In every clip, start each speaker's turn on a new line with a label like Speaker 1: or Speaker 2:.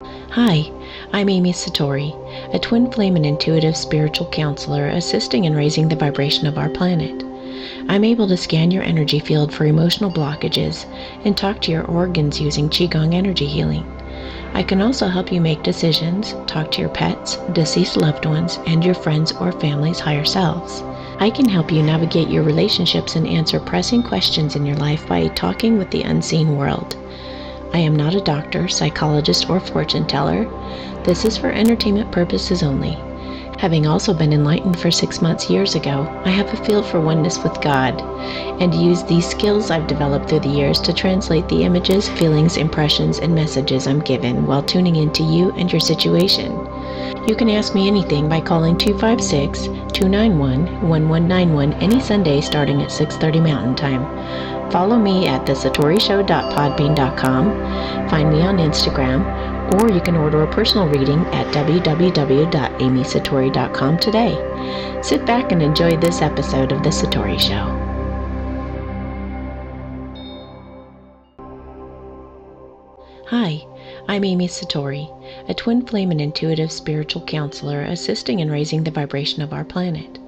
Speaker 1: Hi, I'm Amy Satori, a twin flame and intuitive spiritual counselor assisting in raising the vibration of our planet. I'm able to scan your energy field for emotional blockages and talk to your organs using Qigong energy healing. I can also help you make decisions, talk to your pets, deceased loved ones, and your friends or family's higher selves. I can help you navigate your relationships and answer pressing questions in your life by talking with the unseen world. I am not a doctor, psychologist, or fortune teller. This is for entertainment purposes only. Having also been enlightened for 6 months years ago, I have a feel for oneness with God and use these skills I've developed through the years to translate the images, feelings, impressions, and messages I'm given while tuning into you and your situation. You can ask me anything by calling 256-291-1191 any Sunday starting at 6:30 Mountain Time. Follow me at thesatorishow.podbean.com, find me on Instagram, or you can order a personal reading at www.amysatori.com today. Sit back and enjoy this episode of The Satori Show. Hi, I'm Amy Satori, a twin flame and intuitive spiritual counselor assisting in raising the vibration of our planet.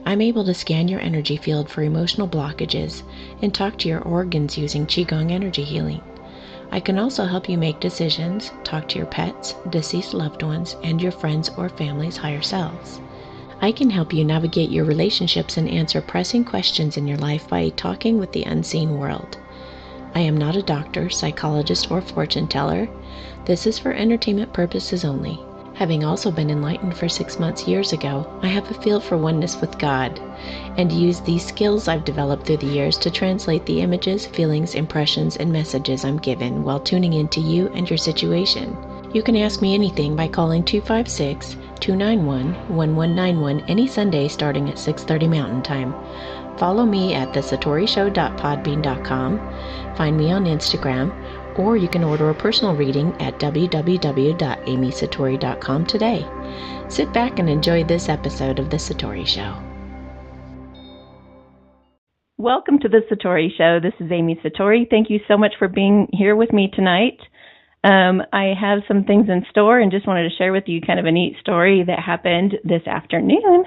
Speaker 1: I'm able to scan your energy field for emotional blockages and talk to your organs using Qigong energy healing. I can also help you make decisions, talk to your pets, deceased loved ones, and your friends or family's higher selves. I can help you navigate your relationships and answer pressing questions in your life by talking with the unseen world. I am not a doctor, psychologist, or fortune teller. This is for entertainment purposes only. Having also been enlightened for 6 months years ago, I have a feel for oneness with God and use these skills I've developed through the years to translate the images, feelings, impressions, and messages I'm given while tuning into you and your situation. You can ask me anything by calling 256-291-1191 any Sunday starting at 6:30 Mountain Time. Follow me at thesatorishow.podbean.com, find me on Instagram, or you can order a personal reading at www.amysatori.com today. Sit back and enjoy this episode of The Satori Show.
Speaker 2: Welcome to The Satori Show. This is Amy Satori. Thank you so much for being here with me tonight. I have some things in store and just wanted to share with you kind of a neat story that happened this afternoon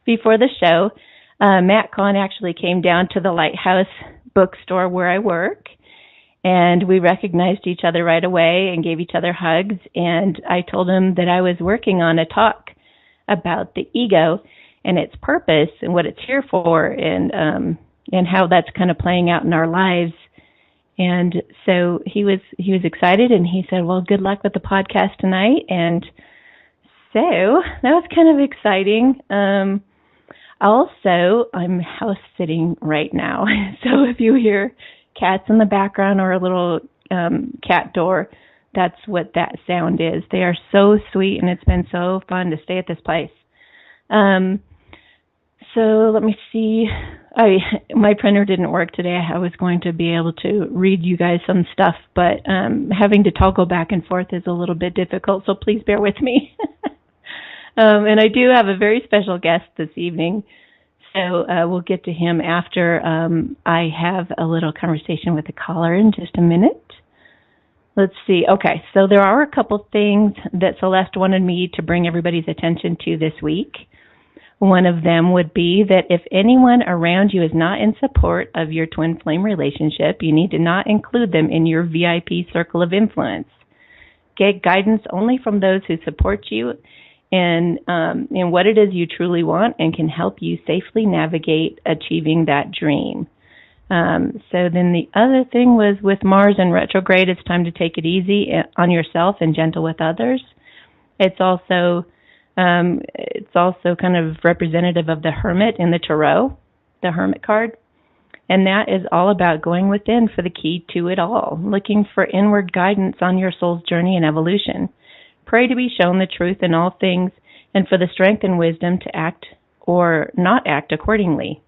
Speaker 2: before the show. Matt Kahn actually came down to the Lighthouse bookstore where I work, and we recognized each other right away and gave each other hugs. And I told him that I was working on a talk about the ego and its purpose and what it's here for, and how that's kind of playing out in our lives. And so he was excited, and he said, "Well, good luck with the podcast tonight." And so that was kind of exciting. Also, I'm house sitting right now. So if you hear cats in the background or a little cat door, that's what that sound is. They are so sweet, and it's been so fun to stay at this place. So let me see. My printer didn't work today. I was going to be able to read you guys some stuff, but having to toggle back and forth is a little bit difficult, so please bear with me. And I do have a very special guest this evening, so we'll get to him after I have a little conversation with the caller in just a minute. Let's see. Okay, so there are a couple things that Celeste wanted me to bring everybody's attention to this week. One of them would be that if anyone around you is not in support of your twin flame relationship, you need to not include them in your VIP circle of influence. Get guidance only from those who support you in what it is you truly want and can help you safely navigate achieving that dream. So then the other thing was, with Mars in retrograde, it's time to take it easy on yourself and gentle with others. It's also kind of representative of the Hermit in the Tarot, the Hermit card. And that is all about going within for the key to it all, looking for inward guidance on your soul's journey and evolution. Pray to be shown the truth in all things and for the strength and wisdom to act or not act accordingly.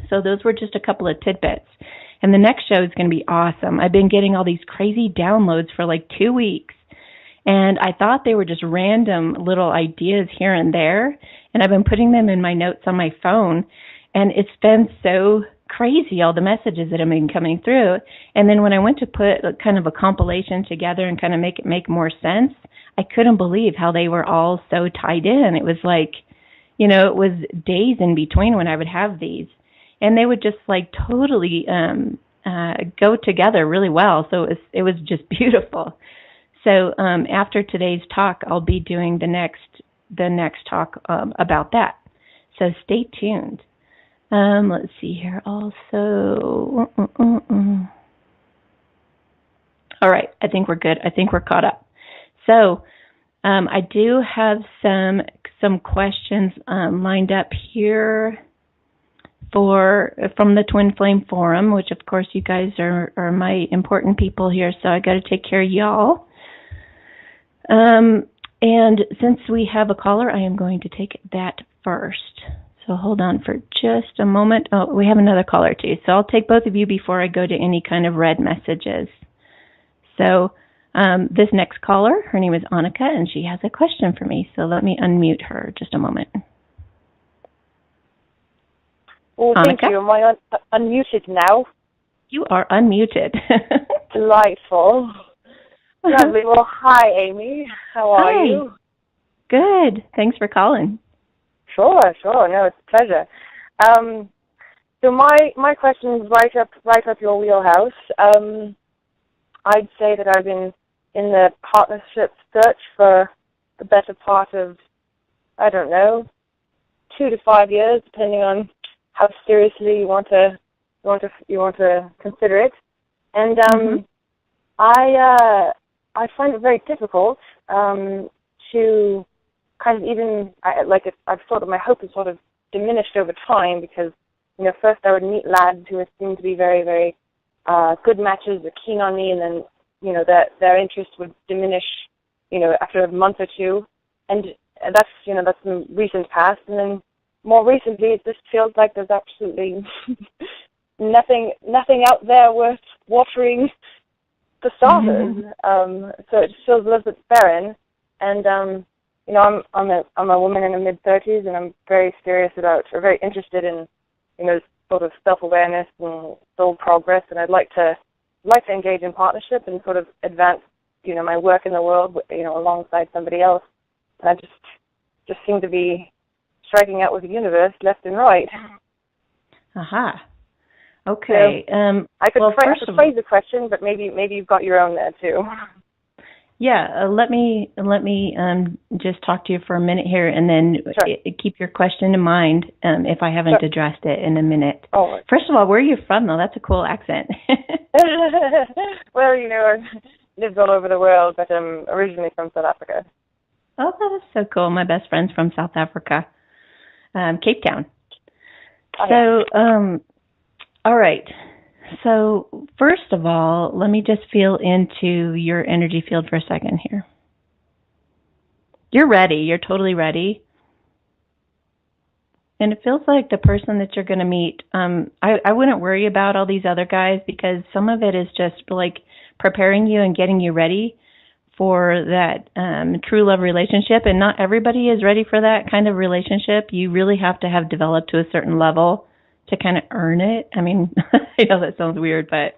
Speaker 2: So those were just a couple of tidbits. And the next show is going to be awesome. I've been getting all these crazy downloads for like 2 weeks. And I thought they were just random little ideas here and there. And I've been putting them in my notes on my phone. And it's been so crazy, all the messages that have been coming through. And then when I went to put kind of a compilation together and kind of make it make more sense, I couldn't believe how they were all so tied in. It was like, you know, it was days in between when I would have these. And they would just like totally go together really well. So it was just beautiful. So after today's talk, I'll be doing the next talk about that. So stay tuned. Let's see here also. All right, I think we're good. I think we're caught up. So I do have some questions lined up here from the Twin Flame Forum, which of course you guys are my important people here, so I got to take care of y'all. And since we have a caller, I am going to take that first. So hold on for just a moment. Oh, we have another caller too. So I'll take both of you before I go to any kind of red messages. So this next caller, her name is Onika, and she has a question for me. So let me unmute her just a moment.
Speaker 3: Well, thank you. Am I unmuted now?
Speaker 2: You are unmuted.
Speaker 3: Delightful. Lovely. Well, hi, Amy. How are you?
Speaker 2: Good. Thanks for calling.
Speaker 3: Sure. No, it's a pleasure. So my question is right up your wheelhouse. I'd say that I've been in the partnership search for the better part of, I don't know, 2 to 5 years, depending on how seriously you want to consider it. And I find it very difficult to kind of even I've sort of, my hope has sort of diminished over time, because first I would meet lads who seemed to be very, very good matches, or keen on me, and then their interest would diminish after a month or two, and that's the recent past. And then more recently, it just feels like there's absolutely nothing out there worth watering the starters. So it just feels a little bit barren. And I'm a woman in the mid-30s, and I'm very serious about, or very interested in, sort of self-awareness and soul progress. And I'd like to engage in partnership and sort of advance, my work in the world, alongside somebody else. And I just seem to be striking out with the universe left and right.
Speaker 2: Aha. Okay.
Speaker 3: So, I could phrase the question, but maybe you've got your own there too.
Speaker 2: Yeah. Let me just talk to you for a minute here, and then keep your question in mind if I haven't addressed it in a minute.
Speaker 3: Oh.
Speaker 2: First of all, where are you from, though? That's a cool accent.
Speaker 3: Well, I've lived all over the world, but I'm originally from South Africa.
Speaker 2: Oh, that is so cool. My best friend's from South Africa, Cape Town.
Speaker 3: Oh,
Speaker 2: so, all right. So, first of all, let me just feel into your energy field for a second here. You're ready. You're totally ready. And it feels like the person that you're going to meet, I wouldn't worry about all these other guys, because some of it is just like preparing you and getting you ready for that true love relationship. And not everybody is ready for that kind of relationship. You really have to have developed to a certain level to kind of earn it. I mean, I know that sounds weird, but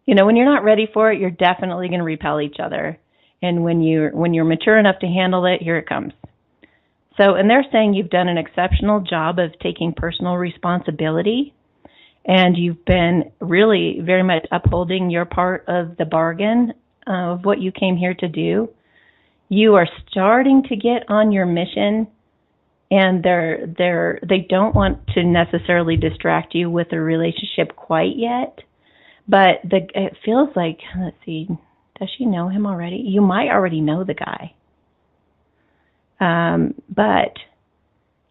Speaker 2: when you're not ready for it, you're definitely going to repel each other. And when you're mature enough to handle it, here it comes. So, and they're saying you've done an exceptional job of taking personal responsibility, and you've been really very much upholding your part of the bargain of what you came here to do. You are starting to get on your mission, and they don't want to necessarily distract you with a relationship quite yet. But it feels like, let's see, does she know him already? You might already know the guy. But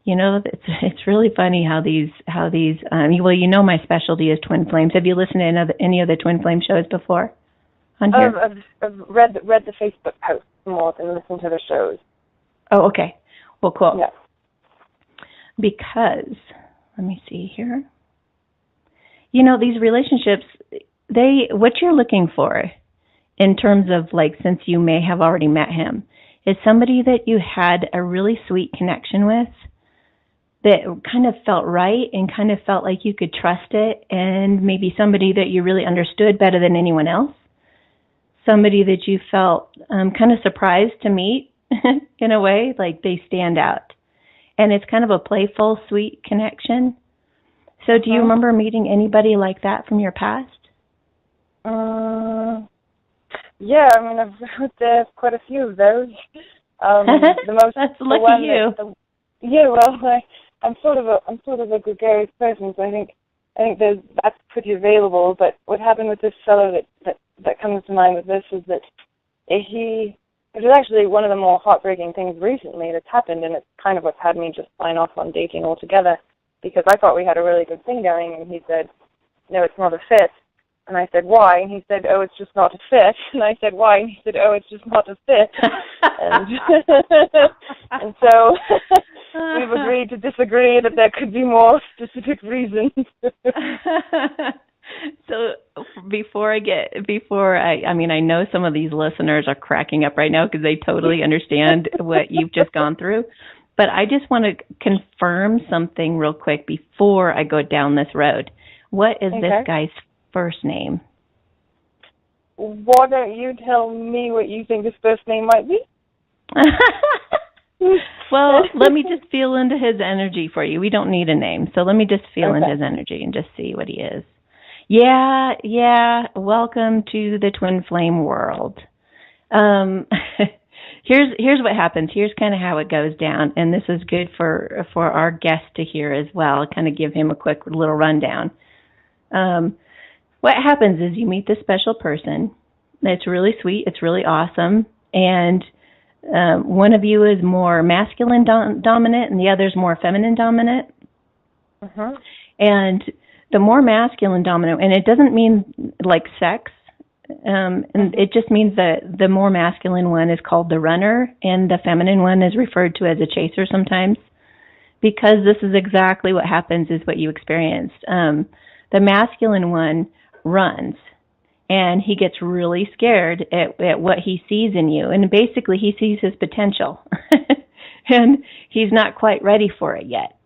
Speaker 2: it's really funny how these well, my specialty is twin flames. Have you listened to any of the twin flame shows before on here?
Speaker 3: I've read the Facebook posts more than listened to the shows.
Speaker 2: Oh, okay. Well, cool.
Speaker 3: Yeah.
Speaker 2: Because let me see here. These relationships, what you're looking for in terms of, like, since you may have already met him, is somebody that you had a really sweet connection with, that kind of felt right and kind of felt like you could trust it, and maybe somebody that you really understood better than anyone else, somebody that you felt kind of surprised to meet in a way, like they stand out. And it's kind of a playful, sweet connection. So do you remember meeting anybody like that from your past?
Speaker 3: Yeah, I mean, there's quite a few of those. The most
Speaker 2: That's lucky you.
Speaker 3: Yeah, well, I'm sort of a gregarious person, so I think that's pretty available. But what happened with this fellow that comes to mind with this is that it was actually one of the more heartbreaking things recently that's happened, and it's kind of what's had me just sign off on dating altogether, because I thought we had a really good thing going, and he said, no, it's not a fit. And I said, why? And he said, oh, it's just not a fit. And I said, why? And he said, oh, it's just not a fit. And so we've agreed to disagree, that there could be more specific reasons.
Speaker 2: So I mean, I know some of these listeners are cracking up right now because they totally understand what you've just gone through. But I just want to confirm something real quick before I go down this road. What is this guy's first name?
Speaker 3: Why don't you tell me what you think his first name might be?
Speaker 2: Well, let me just feel into his energy for you. We don't need a name, so let me just feel into his energy and just see what he is. Yeah, welcome to the Twin Flame world. Here's what happens. Here's kind of how it goes down, and this is good for our guest to hear as well. I'll kind of give him a quick little rundown. What happens is you meet this special person. It's really sweet. It's really awesome. And one of you is more masculine dominant and the other is more feminine dominant. And the more masculine dominant, and it doesn't mean like sex, and it just means that the more masculine one is called the runner and the feminine one is referred to as a chaser sometimes, because this is exactly what happens, is what you experienced. The masculine one runs, and he gets really scared at what he sees in you. And basically, he sees his potential, and he's not quite ready for it yet.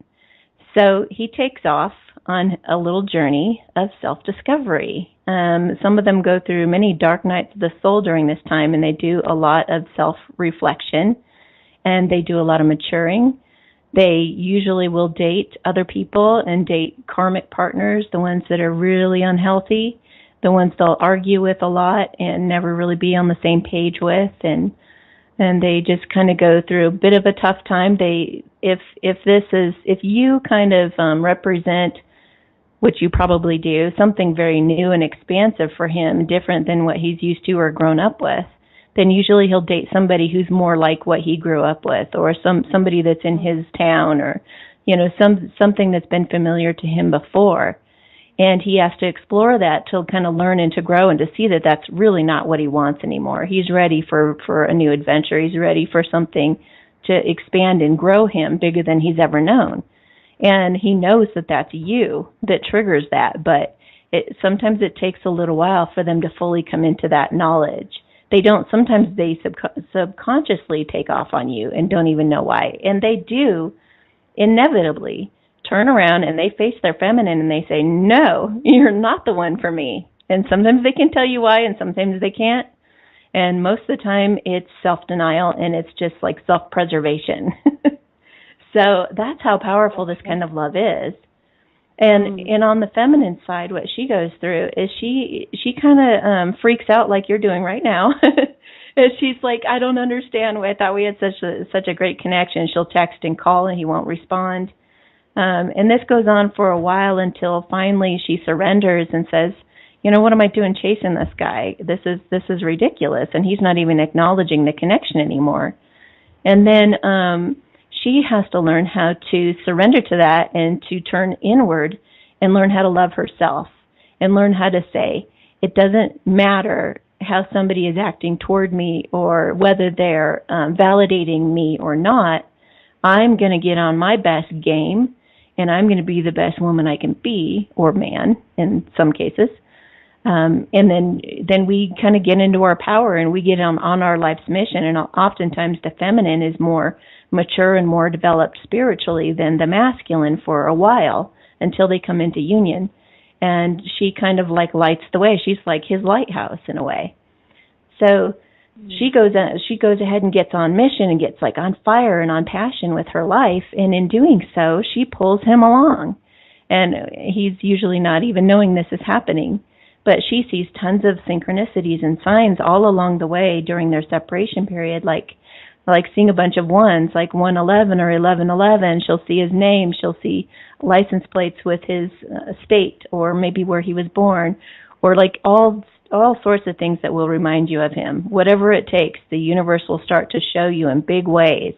Speaker 2: So he takes off on a little journey of self-discovery. Some of them go through many dark nights of the soul during this time, and they do a lot of self-reflection, and they do a lot of maturing. They usually will date other people and date karmic partners, the ones that are really unhealthy, the ones they'll argue with a lot and never really be on the same page with, and they just kind of go through a bit of a tough time. If you kind of represent, which you probably do, something very new and expansive for him, different than what he's used to or grown up with, then usually he'll date somebody who's more like what he grew up with, or somebody that's in his town, or something that's been familiar to him before. And he has to explore that to kind of learn and to grow and to see that that's really not what he wants anymore. He's ready for a new adventure. He's ready for something to expand and grow him bigger than he's ever known. And he knows that that's you that triggers that, but sometimes it takes a little while for them to fully come into that knowledge. Sometimes they subconsciously take off on you and don't even know why. And they do inevitably turn around and they face their feminine and they say, no, you're not the one for me. And sometimes they can tell you why and sometimes they can't. And most of the time it's self-denial and it's just like self-preservation. So that's how powerful this kind of love is. And on the feminine side, what she goes through is she kind of freaks out like you're doing right now. And she's like, I don't understand. I thought we had such a great connection. She'll text and call and he won't respond. And this goes on for a while until finally she surrenders and says, what am I doing chasing this guy? This is ridiculous. And he's not even acknowledging the connection anymore. And then she has to learn how to surrender to that and to turn inward and learn how to love herself and learn how to say, it doesn't matter how somebody is acting toward me or whether they're validating me or not. I'm going to get on my best game and I'm going to be the best woman I can be, or man in some cases. And then we kind of get into our power and we get on our life's mission. And oftentimes the feminine is more mature and more developed spiritually than the masculine for a while until they come into union. And she kind of like lights the way. She's like his lighthouse in a way. So she goes ahead and gets on mission and gets like on fire and on passion with her life. And in doing so, she pulls him along. And he's usually not even knowing this is happening. But she sees tons of synchronicities and signs all along the way during their separation period, like seeing a bunch of ones, like 111 or 1111. She'll see his name. She'll see license plates with his state or maybe where he was born, or like all sorts of things that will remind you of him. Whatever it takes, the universe will start to show you in big ways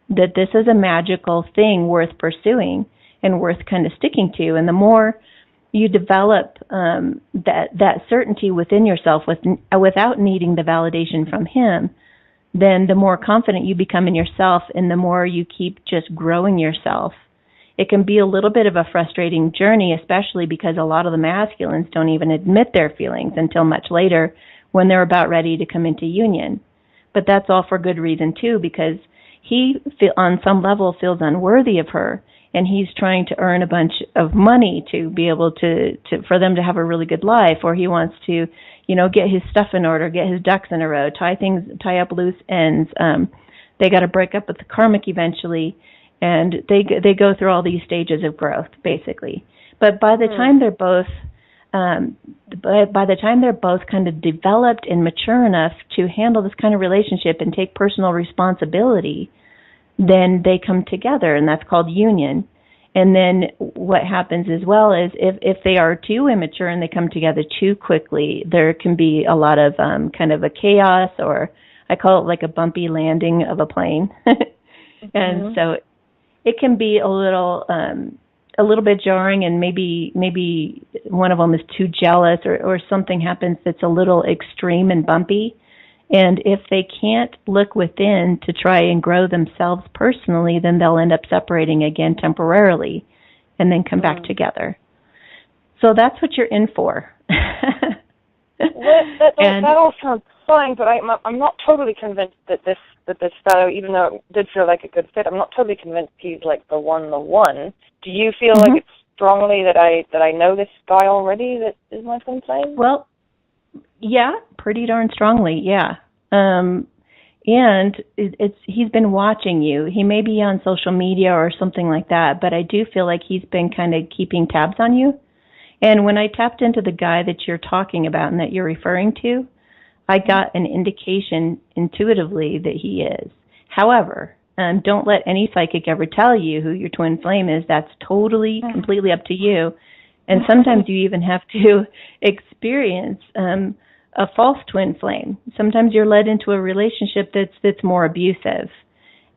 Speaker 2: that this is a magical thing worth pursuing and worth kind of sticking to. And the more you develop that certainty within yourself without needing the validation from him, then the more confident you become in yourself and the more you keep just growing yourself. It can be a little bit of a frustrating journey, especially because a lot of the masculines don't even admit their feelings until much later when they're about ready to come into union. But that's all for good reason, too, because he, on some level, feels unworthy of her, and he's trying to earn a bunch of money to be able to for them to have a really good life, or he wants to, get his stuff in order, get his ducks in a row, tie up loose ends. They got to break up with the karmic eventually, and they go through all these stages of growth, basically. But by the time they're both kind of developed and mature enough to handle this kind of relationship and take personal responsibility, then they come together, and that's called union. And then what happens as well is if they are too immature and they come together too quickly, there can be a lot of kind of a chaos, or I call it like a bumpy landing of a plane. And so it can be a little bit jarring, and maybe one of them is too jealous, or something happens that's a little extreme and bumpy. And if they can't look within to try and grow themselves personally, then they'll end up separating again temporarily and then come back together. So that's what you're in for.
Speaker 3: That all sounds fine, but I'm not totally convinced that this fellow, even though it did feel like a good fit, I'm not totally convinced he's like the one. Do you feel like it's strongly that I know this guy already that is my twin flame?
Speaker 2: Well, yeah, pretty darn strongly, yeah. And he's been watching you. He may be on social media or something like that, but I do feel like he's been kind of keeping tabs on you. And when I tapped into the guy that you're talking about and that you're referring to, I got an indication intuitively that he is. However, don't let any psychic ever tell you who your twin flame is. That's totally, completely up to you. And sometimes you even have to experience a false twin flame. Sometimes you're led into a relationship that's more abusive,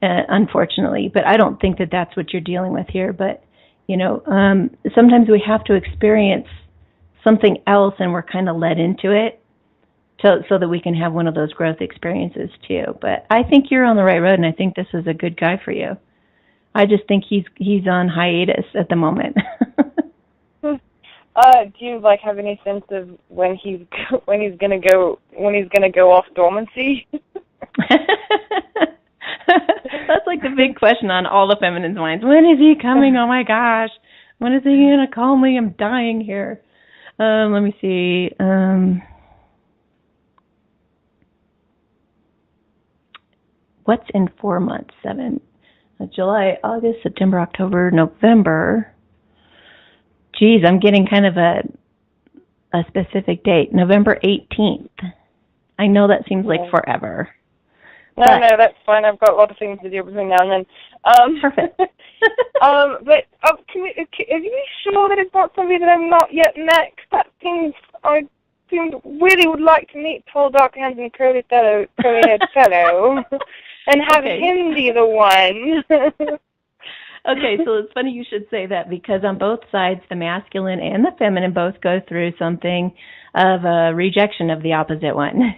Speaker 2: unfortunately. But I don't think that that's what you're dealing with here. But, sometimes we have to experience something else, and we're kind of led into it so that we can have one of those growth experiences too. But I think you're on the right road, and I think this is a good guy for you. I just think he's on hiatus at the moment.
Speaker 3: Do you have any sense of when he's gonna go off dormancy?
Speaker 2: That's like the big question on all the feminines' minds. When is he coming? Oh my gosh, when is he gonna call me? I'm dying here. Let me see. What's in 4 months? 7, July, August, September, October, November. Geez, I'm getting kind of a specific date. November 18th. I know that seems like forever.
Speaker 3: No, that's fine. I've got a lot of things to do between now and then.
Speaker 2: Perfect.
Speaker 3: But are you sure that it's not somebody that I'm not yet met? I really would like to meet tall, dark, handsome, curly-haired fellow and have him be the one.
Speaker 2: Okay, so it's funny you should say that, because on both sides, the masculine and the feminine both go through something of a rejection of the opposite one.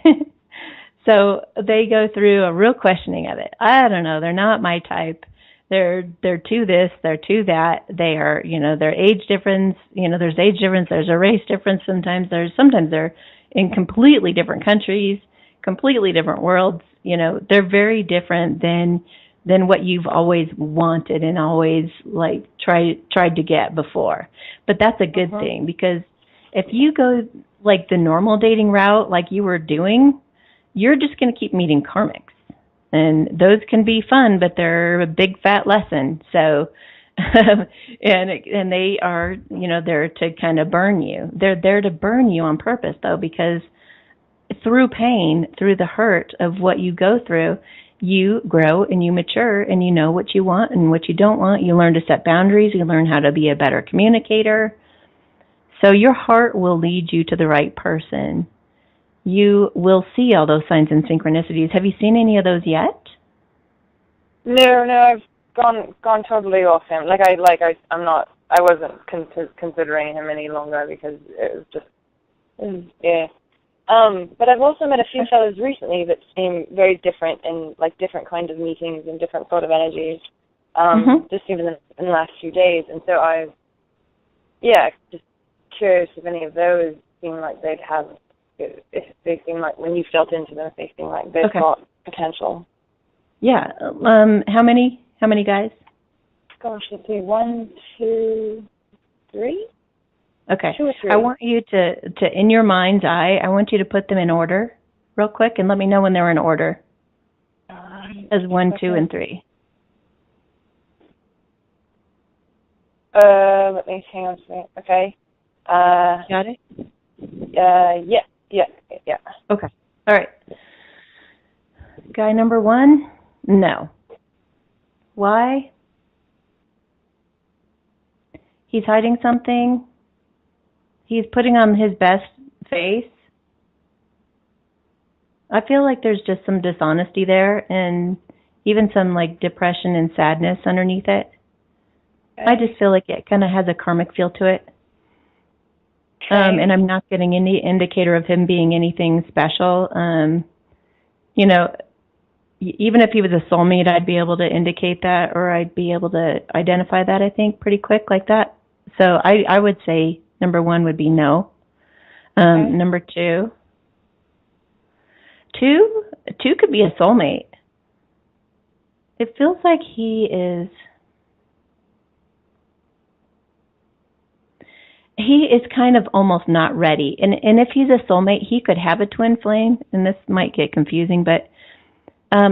Speaker 2: So they go through a real questioning of it. I don't know, they're not my type. they're to this, they're to that. They are, their age difference, there's age difference, there's a race difference. Sometimes they're in completely different countries, completely different worlds. They're very different than what you've always wanted and always tried to get before. But that's a good thing, because if you go like the normal dating route like you were doing, you're just going to keep meeting karmics. And those can be fun, but they're a big fat lesson. So, and they are, there to kind of burn you. They're there to burn you on purpose, though, because through pain, through the hurt of what you go through, you grow and you mature and you know what you want and what you don't want. You learn to set boundaries. You learn how to be a better communicator. So your heart will lead you to the right person. You will see all those signs and synchronicities. Have you seen any of those yet?
Speaker 3: No, I've gone totally off him. I wasn't considering him any longer because it was yeah. But I've also met a few fellows recently that seem very different in different kind of meetings and different sort of energies. Just even in the last few days, and so just curious if any of those seem like they'd have. If they seem like, when you felt into them, if they seem like they've got potential. Yeah.
Speaker 2: How many guys?
Speaker 3: Gosh, let's see. 1, 2, 3.
Speaker 2: Okay.
Speaker 3: 2 or 3.
Speaker 2: I want you to in your mind's eye, I want you to put them in order real quick and let me know when they're in order. As 1, 2, and 3.
Speaker 3: Let me hang on a second. Okay.
Speaker 2: Got it?
Speaker 3: Yeah.
Speaker 2: Okay. All right. Guy number 1, no. Why? He's hiding something. He's putting on his best face. I feel like there's just some dishonesty there and even some depression and sadness underneath it. Okay. I just feel like it kind of has a karmic feel to it. Okay. And I'm not getting any indicator of him being anything special. Even if he was a soulmate, I'd be able to indicate that, or I'd be able to identify that, I think, pretty quick like that. So I would say number 1 would be no. Okay. Number 2 could be a soulmate. It feels like he is kind of almost not ready. And if he's a soulmate, he could have a twin flame, and this might get confusing, but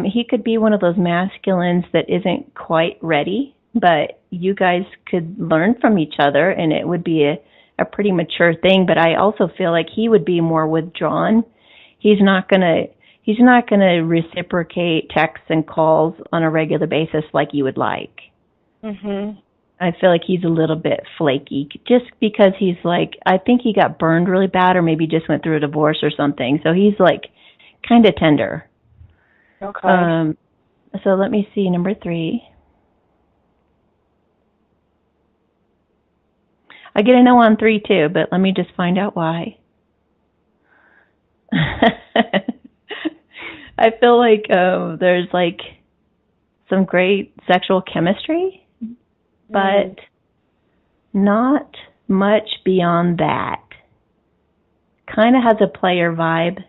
Speaker 2: he could be one of those masculines that isn't quite ready, but you guys could learn from each other, and it would be a pretty mature thing. But I also feel like he would be more withdrawn. He's not gonna reciprocate texts and calls on a regular basis like you would like. Mhm. I feel like he's a little bit flaky just because he's I think he got burned really bad or maybe just went through a divorce or something. So he's kind of tender. Okay. So let me see, number 3. I get a no on 3 too, but let me just find out why. I feel like there's some great sexual chemistry. But not much beyond that. Kind of has a player vibe.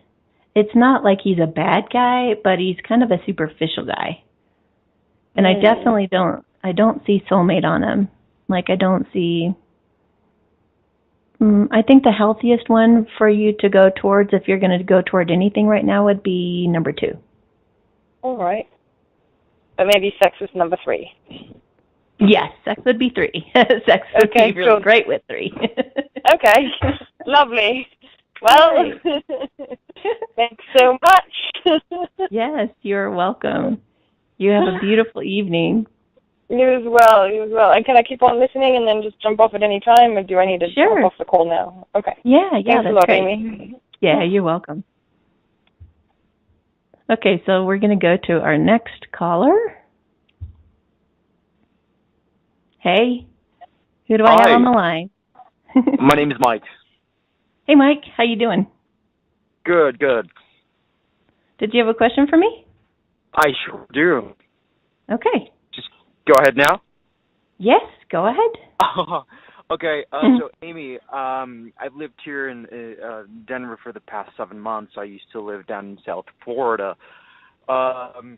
Speaker 2: It's not like he's a bad guy, but he's kind of a superficial guy. And I definitely don't see soulmate on him. I don't see... I think the healthiest one for you to go towards, if you're going to go toward anything right now, would be number 2.
Speaker 3: All right. But maybe sex is number 3.
Speaker 2: Yes, sex would be 3. Sex would be really cool. Great with 3.
Speaker 3: Okay, lovely. Well, thanks so much.
Speaker 2: Yes, you're welcome. You have a beautiful evening.
Speaker 3: You as well. And can I keep on listening and then just jump off at any time, or do I need to jump off the call now? Okay.
Speaker 2: Yeah,
Speaker 3: thanks
Speaker 2: that's
Speaker 3: a lot,
Speaker 2: great.
Speaker 3: Amy.
Speaker 2: Yeah, you're welcome. Okay, so we're going to go to our next caller. Hey, who do I have on the line?
Speaker 4: My name is Mike.
Speaker 2: Hey, Mike. How you doing?
Speaker 4: Good.
Speaker 2: Did you have a question for me?
Speaker 4: I sure do.
Speaker 2: Okay.
Speaker 4: go ahead now.
Speaker 2: Yes, go ahead.
Speaker 4: Okay. So, Amy, I've lived here in Denver for the past 7 months. I used to live down in South Florida, and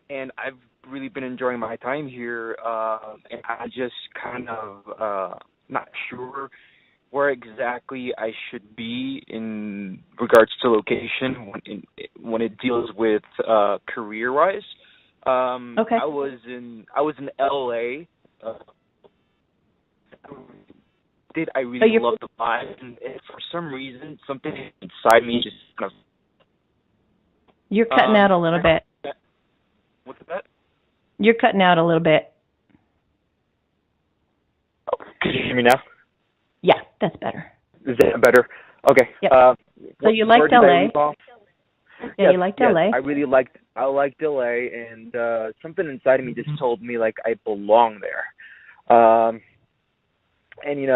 Speaker 4: I've really been enjoying my time here. And I just kind of not sure where exactly I should be in regards to location when it deals with career-wise.
Speaker 2: Okay.
Speaker 4: I was in LA. I really love the vibe, and for some reason, something inside me just kind of.
Speaker 2: You're cutting out a little bit.
Speaker 4: What's that?
Speaker 2: You're cutting out a little bit.
Speaker 4: Oh, can you hear me now?
Speaker 2: Yeah, that's better.
Speaker 4: Is that better? Okay.
Speaker 2: Yep. So you liked LA? Yeah, you liked LA?
Speaker 4: I liked LA, and something inside of me just told me like I belong there. And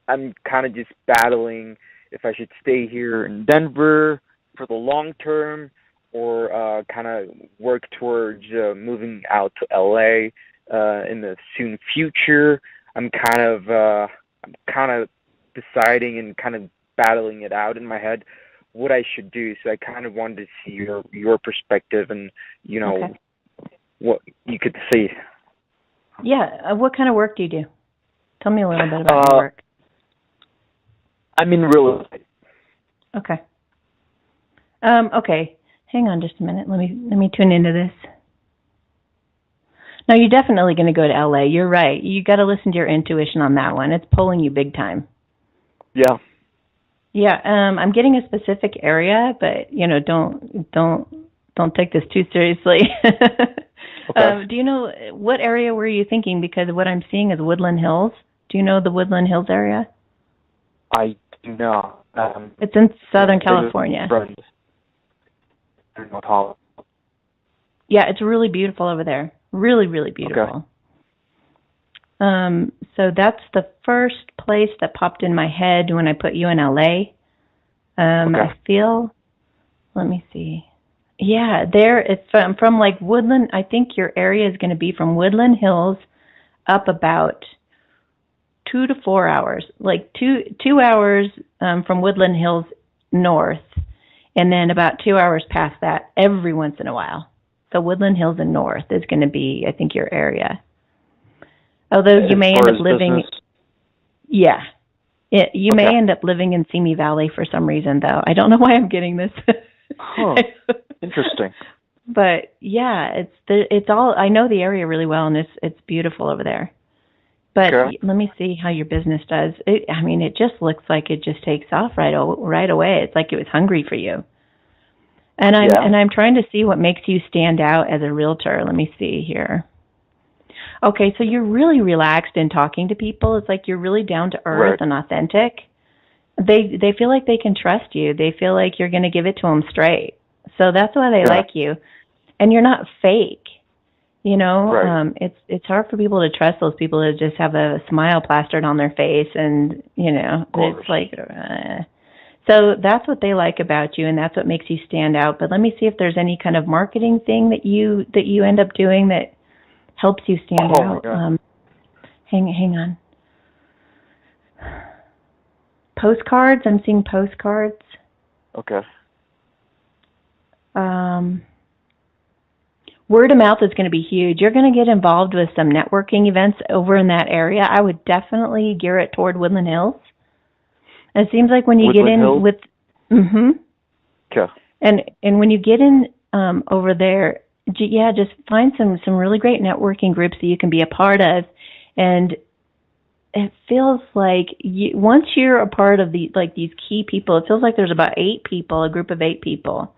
Speaker 4: I'm kind of just battling if I should stay here in Denver for the long term or kind of work towards moving out to LA in the soon future. I'm kind of deciding and kind of battling it out in my head what I should do. So I kind of wanted to see your perspective and what you could see.
Speaker 2: Yeah. What kind of work do you do? Tell me a little bit about your work.
Speaker 4: I'm in real estate.
Speaker 2: Okay. Okay. Hang on just a minute. Let me tune into this. No, you're definitely going to go to LA. You're right. You got to listen to your intuition on that one. It's pulling you big time.
Speaker 4: Yeah.
Speaker 2: Yeah. I'm getting a specific area, but don't take this too seriously.
Speaker 4: Okay.
Speaker 2: Do you know what area were you thinking? Because what I'm seeing is Woodland Hills. Do you know the Woodland Hills area?
Speaker 4: I do not.
Speaker 2: It's in Southern California. Yeah, it's really beautiful over there. Really, really beautiful. Okay. So that's the first place that popped in my head when I put you in LA. Okay. I feel. Let me see. Yeah, there it's from like Woodland. I think your area is going to be from Woodland Hills up about 2 to 4 hours, like 2 hours from Woodland Hills north, and then about 2 hours past that every once in a while. So Woodland Hills and north is going to be, I think, your area. Although you may end up living, business? You may end up living in Simi Valley for some reason, though. I don't know why I'm getting this.
Speaker 4: Huh. Interesting.
Speaker 2: But yeah, it's all. I know the area really well, and it's beautiful over there. But let me see how your business does. It just looks like it just takes off right away. It's like it was hungry for you. And I'm trying to see what makes you stand out as a realtor. Let me see here. Okay, so you're really relaxed in talking to people. It's like you're really down to earth and authentic. They feel like they can trust you. They feel like you're going to give it to them straight. So that's why they like you. And you're not fake. It's hard for people to trust those people that just have a smile plastered on their face, and it's like. So that's what they like about you, and that's what makes you stand out. But let me see if there's any kind of marketing thing that you end up doing that helps you stand out. Hang on. Postcards. I'm seeing postcards.
Speaker 4: Okay.
Speaker 2: Word of mouth is going to be huge. You're going to get involved with some networking events over in that area. I would definitely gear it toward Woodland Hills. It seems like when you get in with,
Speaker 4: Okay.
Speaker 2: And when you get in over there, just find some really great networking groups that you can be a part of, and it feels like once you're a part of these key people, it feels like there's about 8 people, a group of 8 people,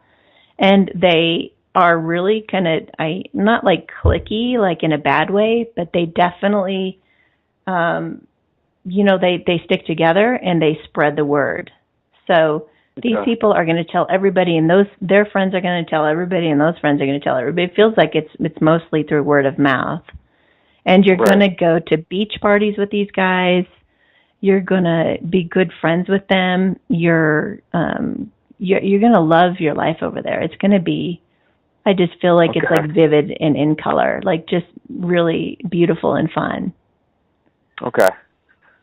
Speaker 2: and they are really kind of not like cliquey, like in a bad way, but they definitely. They stick together and they spread the word. So these people are going to tell everybody, and their friends are going to tell everybody, and those friends are going to tell everybody. It feels like it's mostly through word of mouth. And you're going to go to beach parties with these guys. You're going to be good friends with them. You're going to love your life over there. It's going to be, I just feel like
Speaker 4: Okay.
Speaker 2: it's like vivid and in color, like just really beautiful and fun.
Speaker 4: Okay.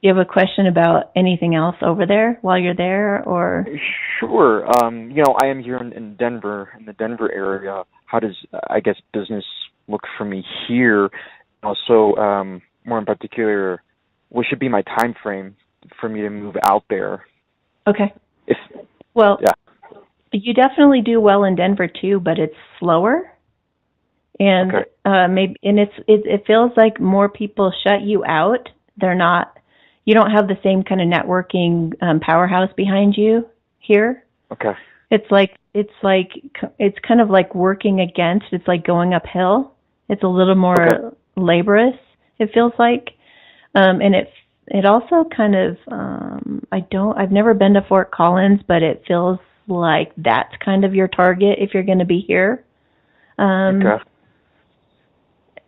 Speaker 2: You have a question about anything else over there while you're there, or?
Speaker 4: Sure. I am here in Denver, in the Denver area. How does, I guess, business look for me here? Also, more in particular, what should be my time frame for me to move out there?
Speaker 2: Okay.
Speaker 4: Yeah.
Speaker 2: You definitely do well in Denver too, but it's slower, and
Speaker 4: okay.
Speaker 2: it feels like more people shut you out. You don't have the same kind of networking powerhouse behind you here.
Speaker 4: Okay.
Speaker 2: It's kind of like working against. It's like going uphill. It's a little more laborious. It feels like, and it also kind of I've never been to Fort Collins, but it feels like that's kind of your target if you're going to be here.
Speaker 4: Okay.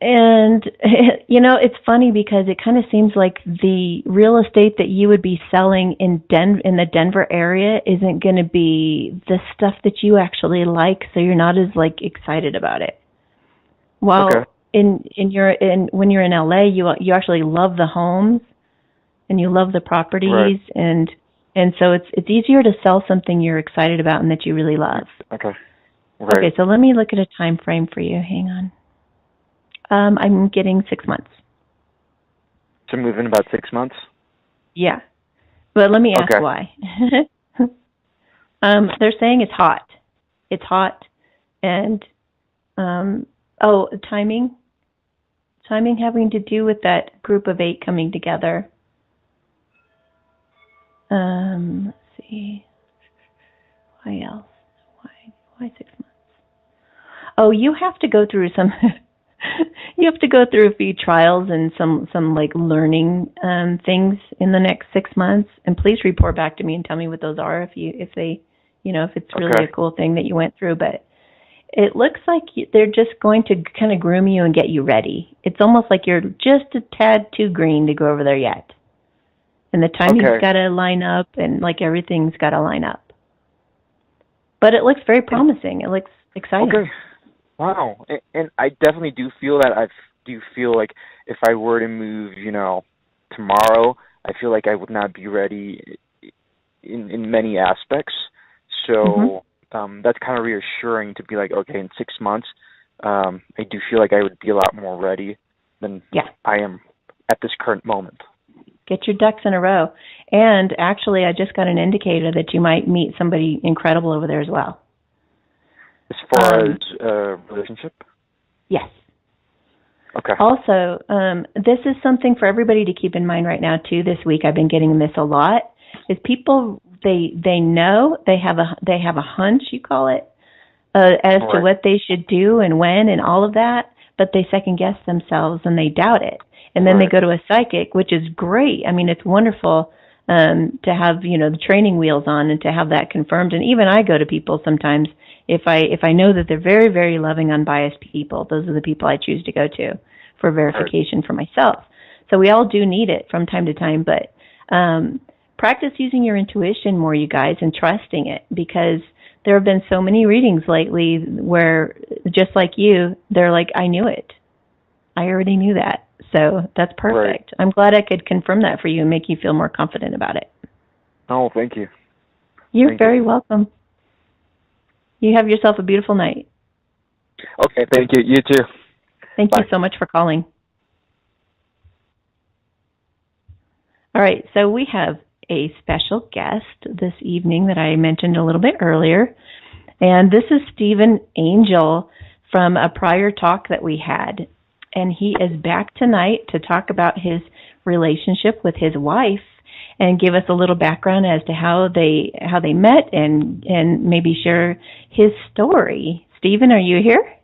Speaker 2: And it's funny because it kind of seems like the real estate that you would be selling in the Denver area isn't going to be the stuff that you actually like, so you're not as like excited about it. Well, when you're in LA, you actually love the homes and you love the properties, and so it's easier to sell something you're excited about and that you really love.
Speaker 4: Okay. Right.
Speaker 2: Okay, so let me look at a time frame for you. Hang on. I'm getting 6 months.
Speaker 4: To move in about 6 months?
Speaker 2: Yeah. But let me ask why. They're saying it's hot. It's hot. And, timing. Timing having to do with that group of 8 coming together. Let's see. Why else? Why 6 months? Oh, you have to go through some... You have to go through a few trials and some like learning things in the next 6 months, and please report back to me and tell me what those are if it's really a cool thing that you went through. But it looks like they're just going to kind of groom you and get you ready. It's almost like you're just a tad too green to go over there yet, and the timing's got to line up, and like everything's got to line up. But it looks very promising. It looks exciting.
Speaker 4: Okay. Wow, and I definitely do feel that. I do feel like if I were to move, tomorrow, I feel like I would not be ready in many aspects. So that's kind of reassuring to be like, okay, in 6 months, I do feel like I would be a lot more ready than I am at this current moment.
Speaker 2: Get your ducks in a row. And actually, I just got an indicator that you might meet somebody incredible over there as well.
Speaker 4: As far as relationship?
Speaker 2: Yes.
Speaker 4: Okay.
Speaker 2: Also, this is something for everybody to keep in mind right now, too, this week. I've been getting this a lot, is people, they know, they have a hunch, you call it, as to what they should do and when and all of that, but they second-guess themselves and they doubt it. And then they go to a psychic, which is great. I mean, it's wonderful to have, the training wheels on and to have that confirmed. And even I go to people sometimes if I know that they're very, very loving, unbiased people. Those are the people I choose to go to for verification for myself. So we all do need it from time to time, but practice using your intuition more, you guys, and trusting it, because there have been so many readings lately where, just like you, they're like, I knew it. I already knew that. So that's perfect. I'm glad I could confirm that for you and make you feel more confident about it.
Speaker 4: Oh, thank you.
Speaker 2: You're very welcome. You have yourself a beautiful night.
Speaker 4: Okay, thank you. You too.
Speaker 2: Thank you so much for calling. All right, so we have a special guest this evening that I mentioned a little bit earlier, and this is Stephen Angel from a prior talk that we had, and he is back tonight to talk about his relationship with his wife and give us a little background as to how they met and maybe share his story. Stephen, are you here?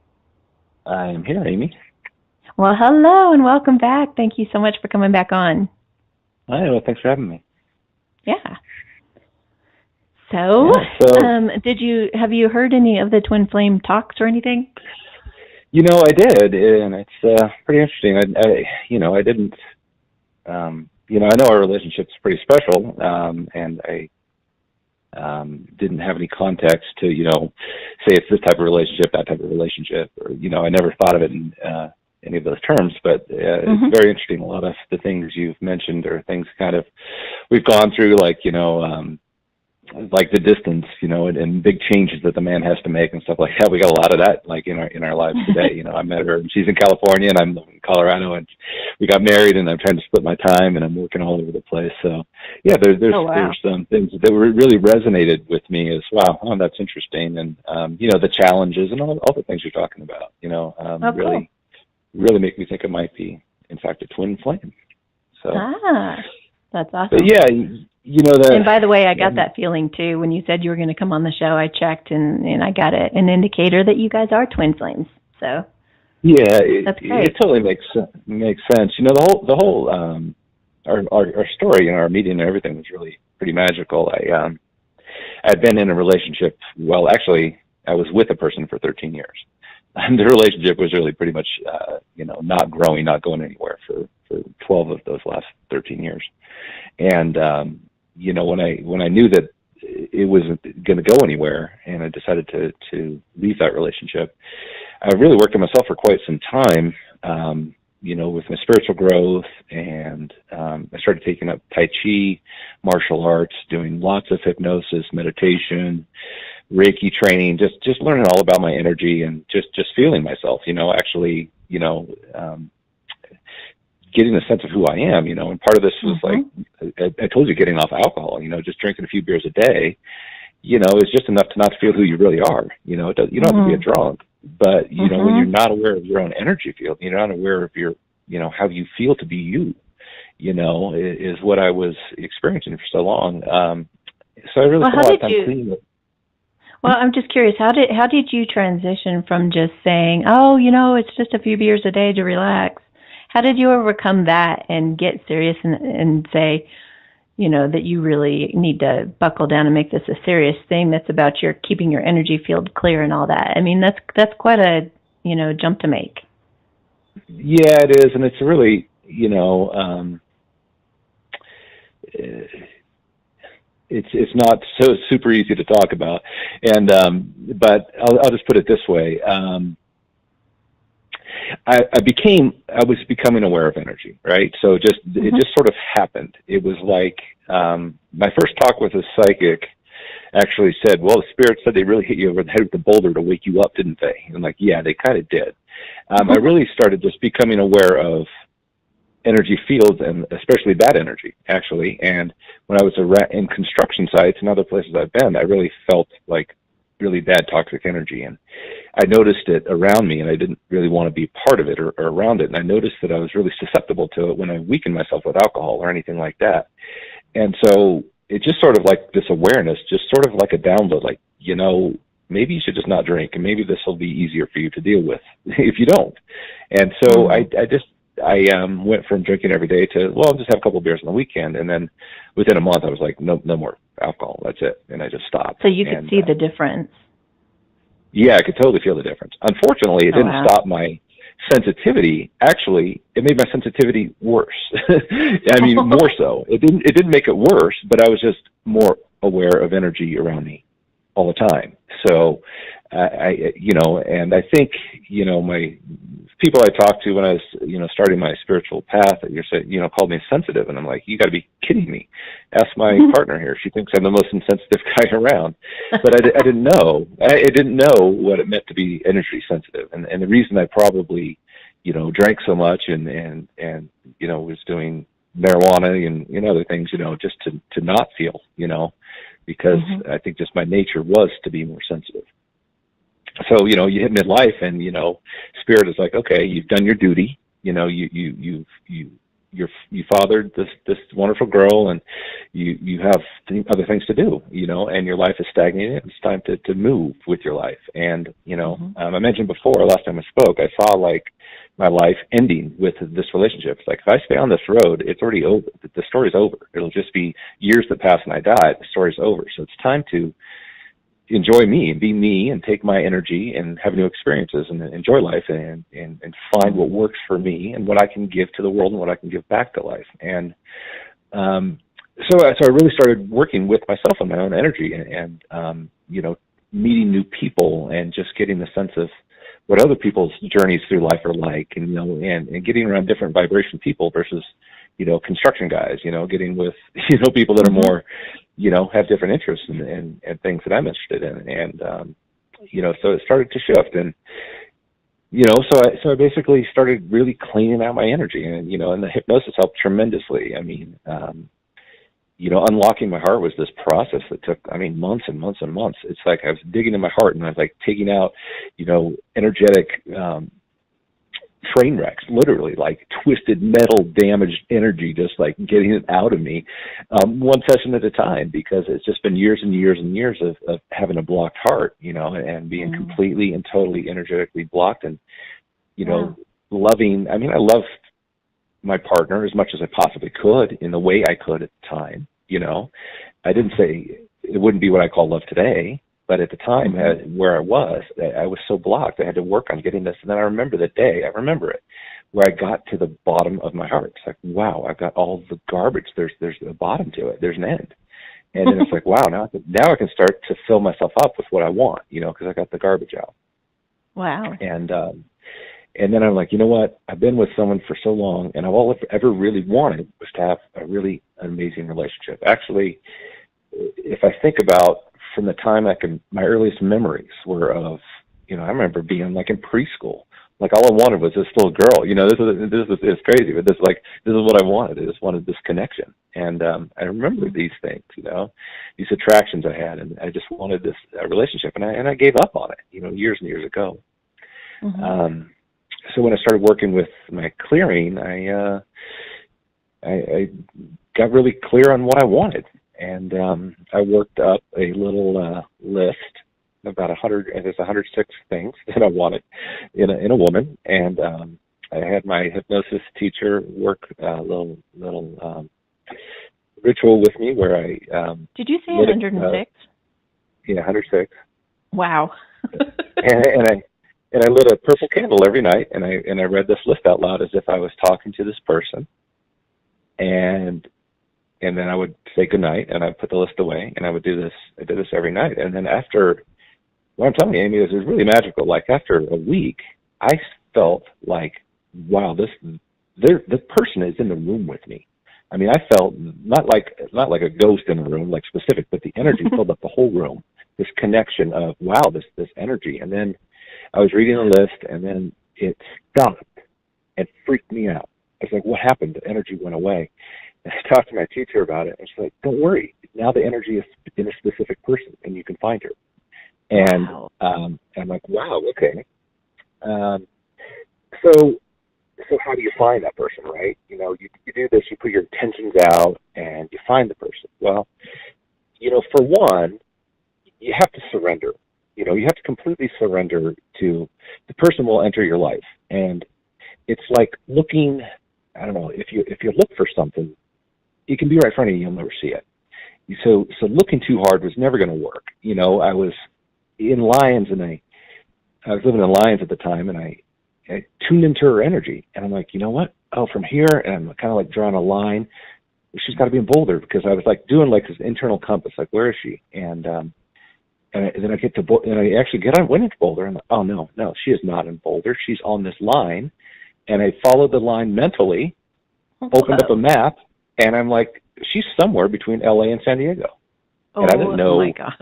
Speaker 5: I am here, Amy.
Speaker 2: Well, hello and welcome back. Thank you so much for coming back on.
Speaker 5: Hi, well, thanks for having me.
Speaker 2: Yeah. So, have you heard any of the Twin Flame talks or anything?
Speaker 5: I did, and it's pretty interesting. I didn't, I know our relationship's pretty special, and I didn't have any context to, say it's this type of relationship, that type of relationship, or, I never thought of it in any of those terms, but it's very interesting. A lot of the things you've mentioned are things kind of we've gone through, like the distance, and big changes that the man has to make and stuff like that. We got a lot of that, like in our lives today. I met her, and she's in California, and I'm in Colorado, and we got married, and I'm trying to split my time, and I'm working all over the place. So, yeah, there's some things that really resonated with me as wow. Oh, that's interesting, and the challenges and all the things you're talking about. Really make me think it might be, in fact, a twin flame. So,
Speaker 2: that's awesome.
Speaker 5: But yeah,
Speaker 2: and by the way, I got that feeling too when you said you were going to come on the show. I checked and I got an indicator that you guys are twin flames. So
Speaker 5: yeah,
Speaker 2: that's great.
Speaker 5: It totally makes sense. The whole our story and our meeting and everything was really pretty magical. I'd been in a relationship. Well, actually, I was with a person for 13 years. And the relationship was really pretty much, not growing, not going anywhere for 12 of those last 13 years. And, when I knew that it wasn't going to go anywhere and I decided to leave that relationship, I really worked on myself for quite some time, with my spiritual growth. And I started taking up Tai Chi, martial arts, doing lots of hypnosis, meditation, Reiki training, just learning all about my energy and just feeling myself, actually, getting a sense of who I am, and part of this was like, I told you, getting off alcohol, just drinking a few beers a day, is just enough to not feel who you really are. You don't have to be a drunk, but, when you're not aware of your own energy field, you're not aware of your, how you feel to be you, is what I was experiencing for so long. So I really spent a lot of time cleaning it.
Speaker 2: Well, I'm just curious, how did you transition from just saying, oh, it's just a few beers a day to relax? How did you overcome that and get serious and say, that you really need to buckle down and make this a serious thing that's about keeping your energy field clear and all that? I mean, that's quite a, jump to make.
Speaker 5: Yeah, it is. And it's really, it's not so super easy to talk about. And, but I'll just put it this way. I was becoming aware of energy, right? So it just sort of happened. It was like, my first talk with a psychic actually said, well, the spirit said they really hit you over the head with the boulder to wake you up, didn't they? And I'm like, yeah, they kind of did. I really started just becoming aware of energy fields, and especially bad energy, actually. And when I was in construction sites and other places I've been, I really felt like really bad toxic energy. And I noticed it around me, and I didn't really want to be part of it or around it. And I noticed that I was really susceptible to it when I weakened myself with alcohol or anything like that. And so it just sort of like this awareness, just sort of like a download, like, maybe you should just not drink, and maybe this will be easier for you to deal with if you don't. And so I went from drinking every day to, well, I'll just have a couple of beers on the weekend. And then within a month, I was like, no more alcohol. That's it. And I just stopped.
Speaker 2: So you could see the difference.
Speaker 5: Yeah, I could totally feel the difference. Unfortunately, it didn't stop my sensitivity. Actually, it made my sensitivity worse. I mean, more so. It didn't make it worse, but I was just more aware of energy around me all the time. So, and I think, my people I talked to when I was, starting my spiritual path, called me sensitive. And I'm like, you got to be kidding me. Ask my partner here. She thinks I'm the most insensitive guy around. But I didn't know. I didn't know what it meant to be energy sensitive. And the reason I probably, drank so much and was doing marijuana and other things, just to not feel, because I think just my nature was to be more sensitive. So, you hit midlife and, spirit is like, okay, you've done your duty. You fathered this wonderful girl, and you have other things to do, and your life is stagnating. It's time to move with your life. And, I mentioned before, last time I spoke, I saw like my life ending with this relationship. It's like, if I stay on this road, it's already over. The story's over. It'll just be years that pass and I die. The story's over. So it's time to enjoy me and be me and take my energy and have new experiences and enjoy life and find what works for me and what I can give to the world and what I can give back to life. And so I really started working with myself on my own energy and you know, meeting new people and just getting the sense of what other people's journeys through life are like, and, you know, and getting around different vibration people versus, you know, construction guys, you know, getting with, you know, people that are more, you know, have different interests and things that I'm interested in. And, you know, so it started to shift. And, you know, so I basically started really cleaning out my energy, and, you know, and the hypnosis helped tremendously. I mean, you know, unlocking my heart was this process that took, I mean, months and months and months. It's like I was digging in my heart and I was like taking out, you know, energetic train wrecks, literally like twisted metal, damaged energy, just like getting it out of me, one session at a time, because it's just been years and years and years of having a blocked heart, you know, and being completely and totally energetically blocked, and, you know, loving, I mean, I love my partner as much as I possibly could in the way I could at the time. You know, I didn't say it wouldn't be what I call love today, but at the time where I was so blocked. I had to work on getting this. And then I remember the day, I remember it, where I got to the bottom of my heart. It's like, wow, I've got all the garbage. There's a bottom to it. There's an end. And then it's like, wow, now I can start to fill myself up with what I want, you know, because I got the garbage out.
Speaker 2: Wow.
Speaker 5: And then I'm like, you know what? I've been with someone for so long, and all I've ever really wanted was to have a really amazing relationship. Actually, if I think about from the time my earliest memories were of, you know, I remember being like in preschool. Like all I wanted was this little girl. You know, this is crazy, but this is what I wanted. I just wanted this connection. And I remember these things, you know, these attractions I had, and I just wanted this relationship, and I gave up on it, you know, years and years ago. So when I started working with my clearing, I got really clear on what I wanted, and I worked up a little list, about 100. There's 106 things that I wanted in a woman, and I had my hypnosis teacher work a little ritual with me where I
Speaker 2: did you say 106?
Speaker 5: Yeah, 106.
Speaker 2: Wow.
Speaker 5: And I lit a purple candle every night, and I read this list out loud as if I was talking to this person, and then I would say goodnight, and I'd put the list away, and I would do this. I did this every night, and then after, what I'm telling you, Amy, is it was really magical. Like after a week, I felt like, wow, the person is in the room with me. I mean, I felt not like a ghost in the room, like specific, but the energy filled up the whole room. This connection of, wow, this energy, and then I was reading the list, and then it stopped and freaked me out. I was like, what happened? The energy went away. And I talked to my teacher about it, and she's like, don't worry. Now the energy is in a specific person, and you can find her. And I'm like, wow, okay. So how do you find that person, right? You know, you do this, you put your intentions out, and you find the person. Well, you know, for one, you have to surrender. You know, you have to completely surrender to the person will enter your life. And it's like looking, I don't know, if you look for something, it can be right in front of you, you'll never see it. So looking too hard was never going to work. You know, I was in Lyons, and I was living in Lyons at the time, and I tuned into her energy. And I'm like, you know what? Oh, from here, and I'm kind of like drawing a line. She's got to be in Boulder, because I was like doing like this internal compass, like, where is she? And then I get to Boulder, and I actually went into Boulder, and oh, no, she is not in Boulder. She's on this line. And I followed the line mentally, opened up a map, and I'm like, she's somewhere between LA and San Diego. And I didn't know,
Speaker 2: my God.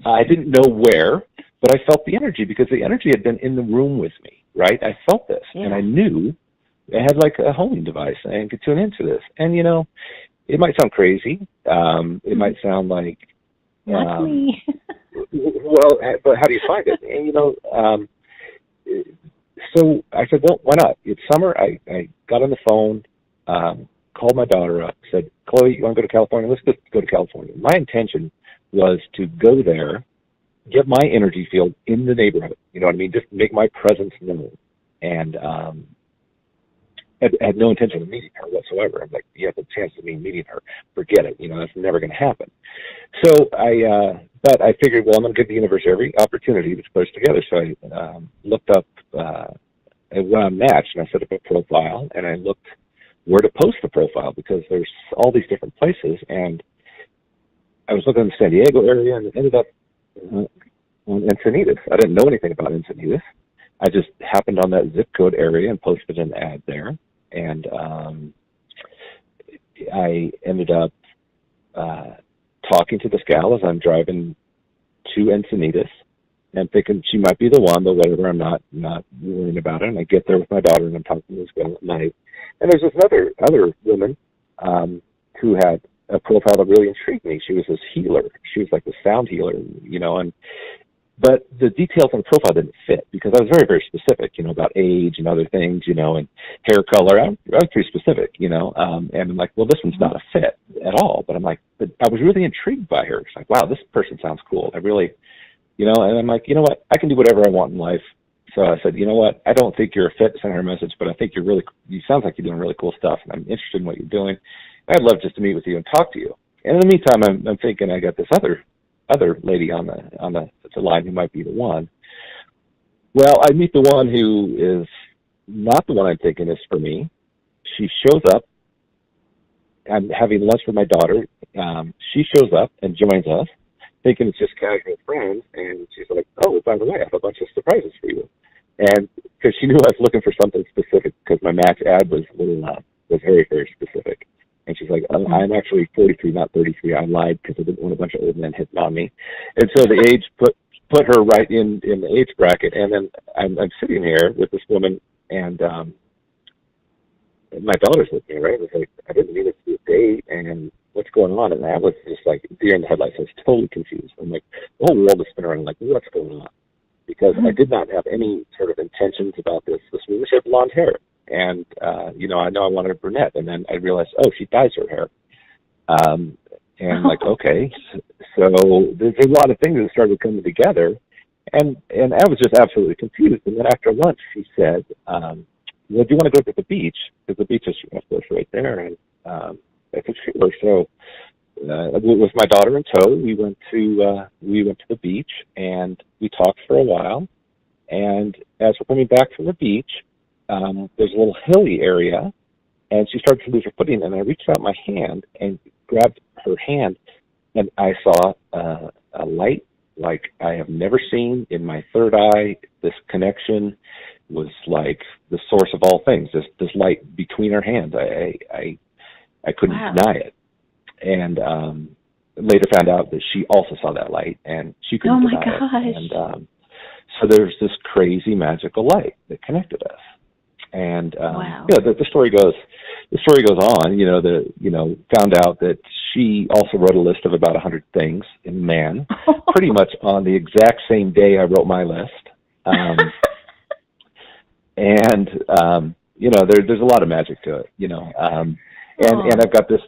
Speaker 5: I didn't know where, but I felt the energy, because the energy had been in the room with me, right? I felt this, and I knew I had like a homing device, and I could tune into this. And, you know, it might sound crazy. It might sound like,
Speaker 2: not me.
Speaker 5: well, but how do you find it? And, you know, so I said, well, why not? It's summer. I got on the phone, called my daughter up, said, Chloe, you want to go to California? Let's go to California. My intention was to go there, get my energy field in the neighborhood. You know what I mean? Just make my presence known. And had no intention of meeting her whatsoever. I'm like, you have the chance of me meeting her. Forget it. You know, that's never going to happen. So but I figured, well, I'm going to give the universe every opportunity to put us together. So I looked up when I'm matched, and I set up a profile, and I looked where to post the profile because there's all these different places. And I was looking in the San Diego area and ended up on Encinitas. I didn't know anything about Encinitas. I just happened on that zip code area and posted an ad there. And I ended up talking to this gal as I'm driving to Encinitas and thinking she might be the one, but whatever, I'm not worrying about it. And I get there with my daughter and I'm talking to this gal at night. And there's this other woman who had a profile that really intrigued me. She was this healer. She was like the sound healer, but the details on the profile didn't fit because I was very, very specific, about age and other things, and hair color. I was pretty specific, and I'm like, well, this one's not a fit at all. But I'm like, but I was really intrigued by her. It's like, wow, this person sounds cool. I really, and I'm like, you know what? I can do whatever I want in life. So I said, you know what? I don't think you're a fit to send her a message, but I think you sounds like you're doing really cool stuff, and I'm interested in what you're doing. I'd love just to meet with you and talk to you. And in the meantime, I'm thinking I got this other lady on the line who might be the one. Well, I meet the one who is not the one I'm thinking is for me. She shows up. I'm having lunch with my daughter. She shows up and joins us, thinking it's just casual friends. And she's like, oh, by the way, I have a bunch of surprises for you. And because she knew I was looking for something specific because my match ad was very, very specific. And she's like, I'm actually 43, not 33. I lied because I didn't want a bunch of old men hitting on me. And so the age put her right in the age bracket. And then I'm sitting here with this woman, and my daughter's with me, right? It was like, I didn't mean it to be a date, and what's going on? And I was just like deer in the headlights. I was totally confused. I'm like, the whole world is spinning around. I'm like, what's going on? Because I did not have any sort of intentions about this. This woman, she had blonde hair. And, I know I wanted a brunette. And then I realized, oh, she dyes her hair. And like, okay. So there's a lot of things that started coming together. And I was just absolutely confused. And then after lunch, she said, well, do you want to go to the beach? Because the beach is, of course, right there. And I said, sure. So with my daughter in tow, we went to the beach, and we talked for a while. And as we're coming back from the beach, there's a little hilly area, and she started to lose her footing, and I reached out my hand and grabbed her hand, and I saw a light like I have never seen in my third eye. This connection was like the source of all things, this light between her hands. I couldn't deny it. And later found out that she also saw that light, and she couldn't deny it. And so there's this crazy magical light that connected us. And the story goes on. Found out that she also wrote a list of about 100 things in man, pretty much on the exact same day I wrote my list. There's a lot of magic to it, And I've got this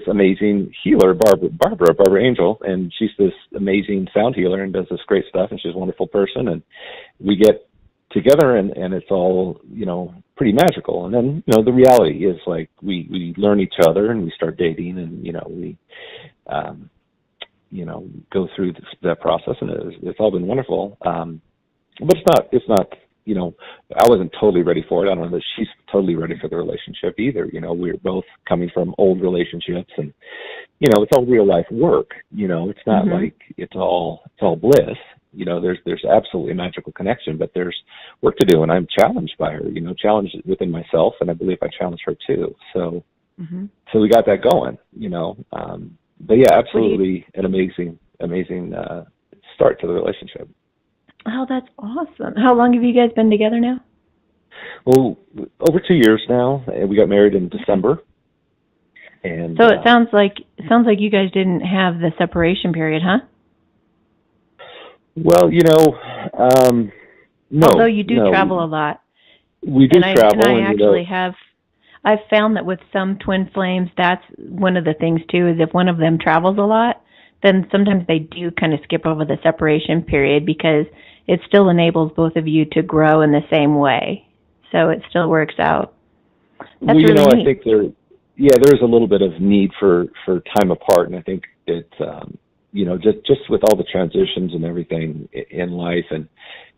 Speaker 5: amazing healer, Barbara Angel, and she's this amazing sound healer and does this great stuff, and she's a wonderful person, and we get together and it's all, pretty magical. And then, the reality is like we learn each other and we start dating, and, we go through that process, and it's all been wonderful. But it's not, I wasn't totally ready for it. I don't know that she's totally ready for the relationship either. We're both coming from old relationships, and, it's all real life work. It's not like it's all bliss. There's absolutely a magical connection, but there's work to do, and I'm challenged by her, challenged within myself, and I believe I challenged her too. So we got that going, but yeah, absolutely an amazing start to the relationship.
Speaker 2: Oh, that's awesome. How long have you guys been together now?
Speaker 5: Well, over 2 years now. We got married in December. And
Speaker 2: so it sounds like you guys didn't have the separation period, huh?
Speaker 5: Well, no.
Speaker 2: Although you do travel a lot.
Speaker 5: We do travel.
Speaker 2: And I actually have. I've found that with some twin flames, that's one of the things too. Is if one of them travels a lot, then sometimes they do kind of skip over the separation period because it still enables both of you to grow in the same way. So it still works out. That's really neat.
Speaker 5: I think there's a little bit of need for time apart, and I think it's just with all the transitions and everything in life, and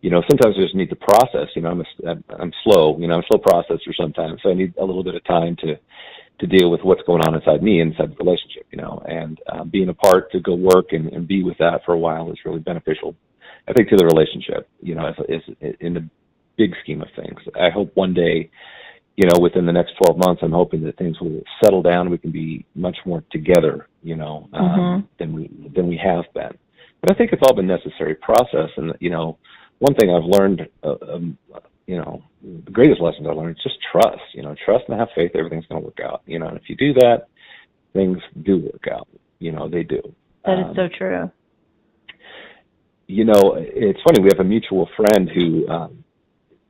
Speaker 5: sometimes I just need to process. I'm slow. I'm a slow processor sometimes, so I need a little bit of time to deal with what's going on inside me, inside the relationship. And being apart to go work and be with that for a while is really beneficial, I think, to the relationship. As in the big scheme of things. I hope one day, within the next 12 months, I'm hoping that things will settle down. We can be much more together, than we have been. But I think it's all been necessary process. And, one thing I've learned, the greatest lesson I've learned is just trust, trust and have faith everything's going to work out, and if you do that, things do work out, they do.
Speaker 2: That is so true.
Speaker 5: It's funny, we have a mutual friend who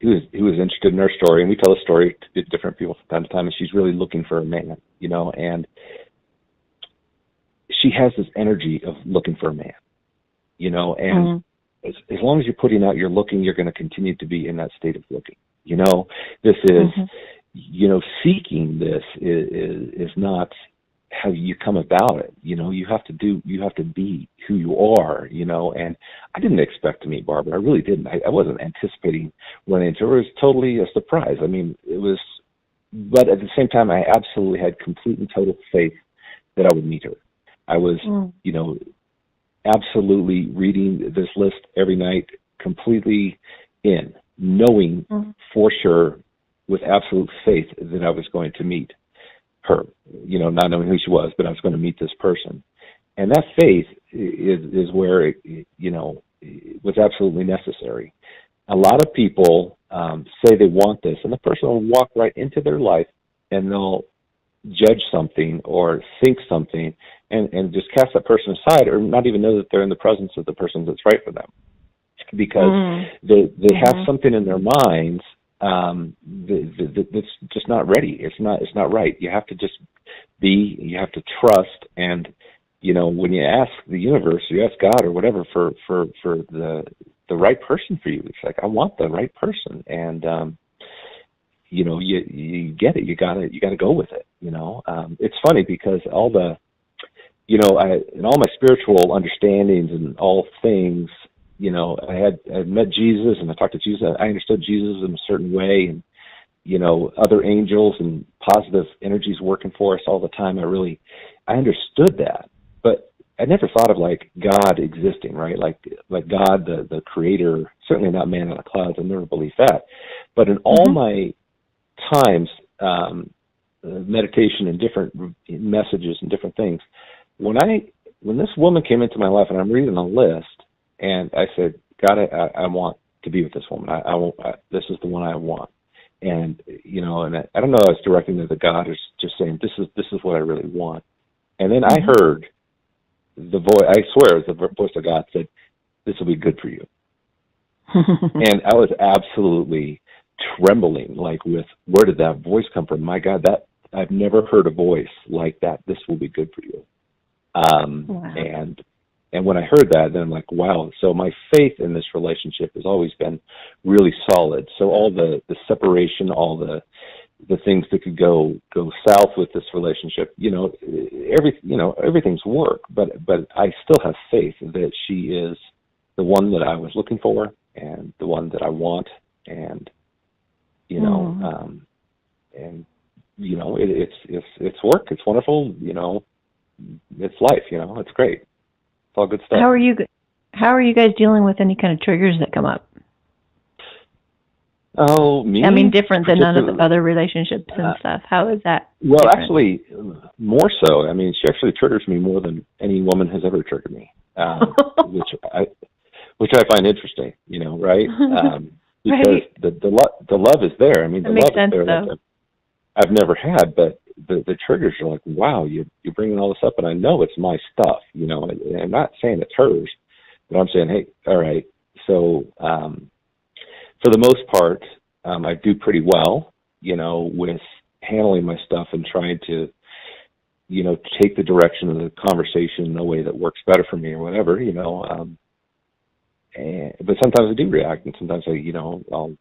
Speaker 5: was interested in her story, and we tell the story to different people from time to time, and she's really looking for a man, and she has this energy of looking for a man, and as long as you're putting out you're looking, you're going to continue to be in that state of looking. This is, seeking this is not how you come about it. You have to be who you are, and I didn't expect to meet Barbara. I really didn't. I wasn't anticipating running into her. It was totally a surprise. But at the same time, I absolutely had complete and total faith that I would meet her. I was, absolutely reading this list every night, completely in, knowing for sure, with absolute faith, that I was going to meet her, not knowing who she was, but I was going to meet this person. And that faith is where, it was absolutely necessary. A lot of people say they want this, and the person will walk right into their life, and they'll judge something or think something and just cast that person aside, or not even know that they're in the presence of the person that's right for them, because they have something in their minds that's just not ready. It's not right. You have to just be. You have to trust. And when you ask the universe, you ask God or whatever for the right person for you, it's like, I want the right person, and you get it. You gotta go with it. It's funny because all the in all my spiritual understandings and all things, I had met Jesus and I talked to Jesus. I understood Jesus in a certain way, and other angels and positive energies working for us all the time. I understood that, but I never thought of like God existing, right? Like God, the creator, certainly not man in the clouds. I never believed that. But in all my times, meditation and different messages and different things, when this woman came into my life and I'm reading a list, and I said, God, I want to be with this woman. This is the one I want. And, and I don't know if I was directing it to God or just saying, this is what I really want. And then I heard the voice, I swear it was the voice of God said, this will be good for you. And I was absolutely trembling, like, with where did that voice come from? My God, I've never heard a voice like that. This will be good for you. Wow. And when I heard that, then I'm like, wow. So my faith in this relationship has always been really solid. So all the separation, all the things that could go south with this relationship, everything's work. But I still have faith that she is the one that I was looking for and the one that I want. And it's work. It's wonderful. It's life. It's great. It's all good stuff.
Speaker 2: How are you guys dealing with any kind of triggers that come up?
Speaker 5: Oh, me?
Speaker 2: I mean, different than none of the other relationships and stuff. How is that?
Speaker 5: Well,
Speaker 2: different?
Speaker 5: Actually, more so. I mean, she actually triggers me more than any woman has ever triggered me, which I find interesting. Right? Because the love is there. I mean, the love is there. That I've never had, but the triggers are like, wow, you're bringing all this up, and I know it's my stuff. I'm not saying it's hers, but I'm saying, hey, all right. So for the most part, I do pretty well, with handling my stuff and trying to, take the direction of the conversation in a way that works better for me or whatever, but sometimes I do react, and sometimes I'll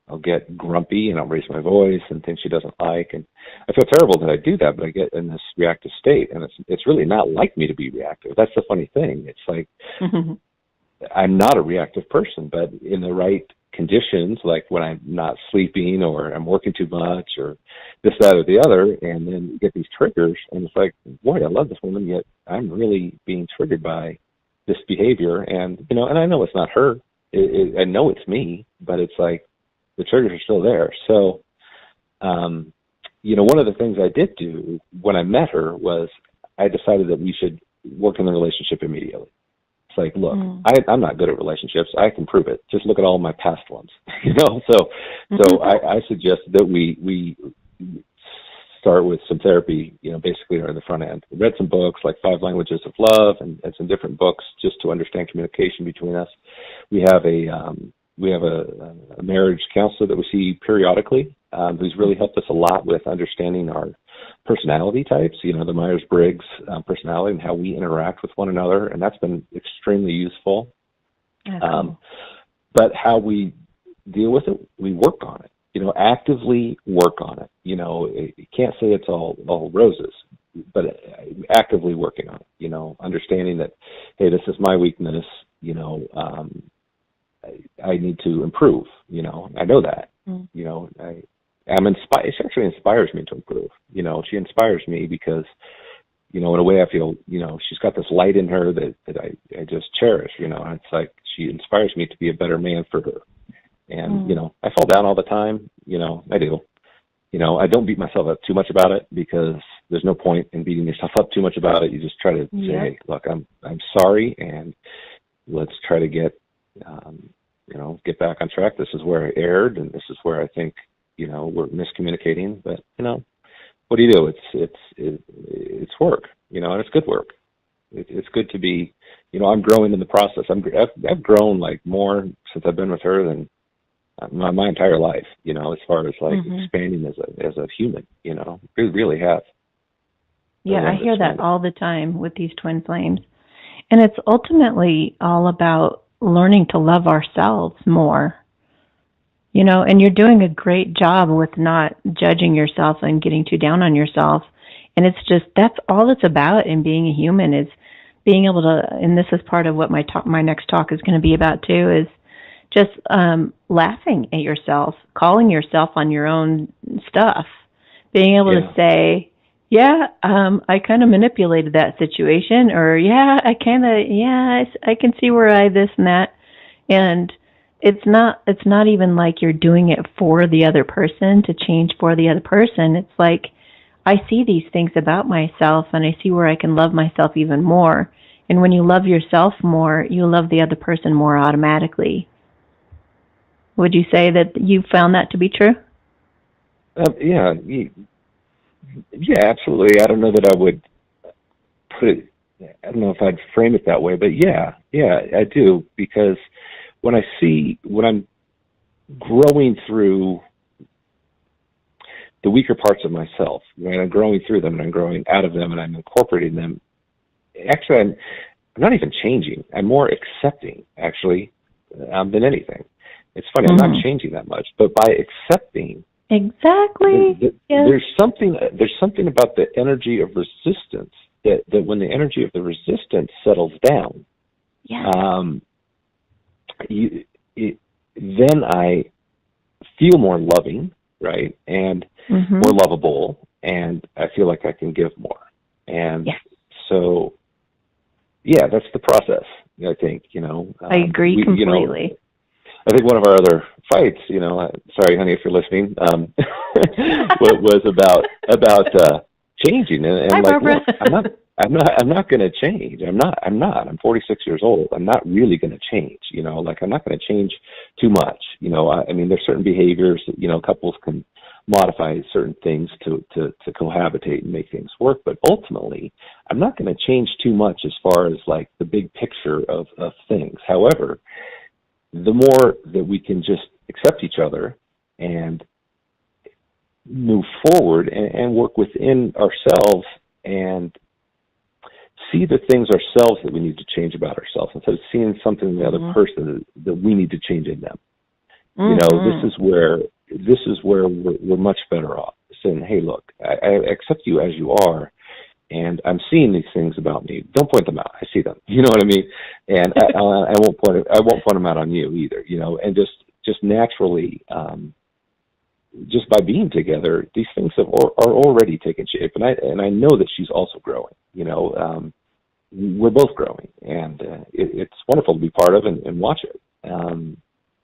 Speaker 5: I'll get grumpy and I'll raise my voice and things she doesn't like, and I feel terrible that I do that, but I get in this reactive state, and it's really not like me to be reactive. That's the funny thing. It's like I'm not a reactive person, but in the right conditions, like when I'm not sleeping or I'm working too much or this, that, or the other, and then you get these triggers, and it's like, boy, I love this woman, yet I'm really being triggered by this behavior, and and I know it's not her. I know it's me, but it's like the triggers are still there. So, one of the things I did do when I met her was I decided that we should work in the relationship immediately. It's like, look, I'm not good at relationships. I can prove it. Just look at all my past ones, So I suggest that we start with some therapy, basically on the front end. I read some books like 5 Languages of Love and some different books just to understand communication between us. We have a marriage counselor that we see periodically, who's really helped us a lot with understanding our personality types, the Myers-Briggs personality and how we interact with one another, and that's been extremely useful.
Speaker 2: Cool.
Speaker 5: But how we deal with it, we work on it, actively work on it. You can't say it's all roses, but actively working on it, understanding that, hey, this is my weakness, I need to improve, I know that, I'm inspired. She actually inspires me to improve. She inspires me because, in a way I feel, she's got this light in her that I just cherish, and it's like she inspires me to be a better man for her. And, I fall down all the time, I do. I don't beat myself up too much about it because there's no point in beating yourself up too much about it. You just try to say, hey, look, I'm sorry, and let's try to get back on track. This is where I erred, and this is where I think, we're miscommunicating. But, what do you do? It's work, and it's good work. It's good to be, I'm growing in the process. I've grown like more since I've been with her than my entire life, as far as like expanding as a human, we really have.
Speaker 2: Yeah, I hear that all the time with these twin flames. And it's ultimately all about learning to love ourselves more. And you're doing a great job with not judging yourself and getting too down on yourself. And it's just, that's all it's about in being a human, is being able to, and this is part of what my next talk is going to be about too, is just laughing at yourself, calling yourself on your own stuff, being able to say, I kind of manipulated that situation, or I can see where I this and that. And it's not even like you're doing it for the other person, to change for the other person. It's like, I see these things about myself, and I see where I can love myself even more. And when you love yourself more, you love the other person more automatically. Would you say that you found that to be true?
Speaker 5: Yeah, absolutely. I don't know that I would put it, I don't know if I'd frame it that way, but yeah, I do, because when I'm growing through the weaker parts of myself, right? I'm growing through them, and I'm growing out of them, and I'm incorporating them. Actually, I'm not even changing. I'm more accepting, actually, than anything. It's funny, I'm not changing that much, but by accepting,
Speaker 2: exactly,
Speaker 5: there's something about the energy of resistance that when the energy of the resistance settles down, then I feel more loving, right, and more lovable, and I feel like I can give more. And so, that's the process, I think,
Speaker 2: I agree completely.
Speaker 5: I think one of our other fights, sorry, honey, if you're listening, was about changing, and
Speaker 2: Hi,
Speaker 5: like,
Speaker 2: Barbara.
Speaker 5: look, I'm not going to change. I'm 46 years old. I'm not really going to change. I'm not going to change too much. I mean, there's certain behaviors that, couples can modify certain things to cohabitate and make things work. But ultimately, I'm not going to change too much as far as like the big picture of things. However, the more that we can just accept each other and move forward and work within ourselves and see the things ourselves that we need to change about ourselves, instead of seeing something in the other person that we need to change in them. You know, this is where we're much better off saying, hey, look, I accept you as you are, and I'm seeing these things about me. Don't point them out. I see them. You know what I mean? And I won't point them out on you either. You know, and just naturally, just by being together, these things are already taking shape. And I know that she's also growing. You know, we're both growing, and it's wonderful to be part of and watch it.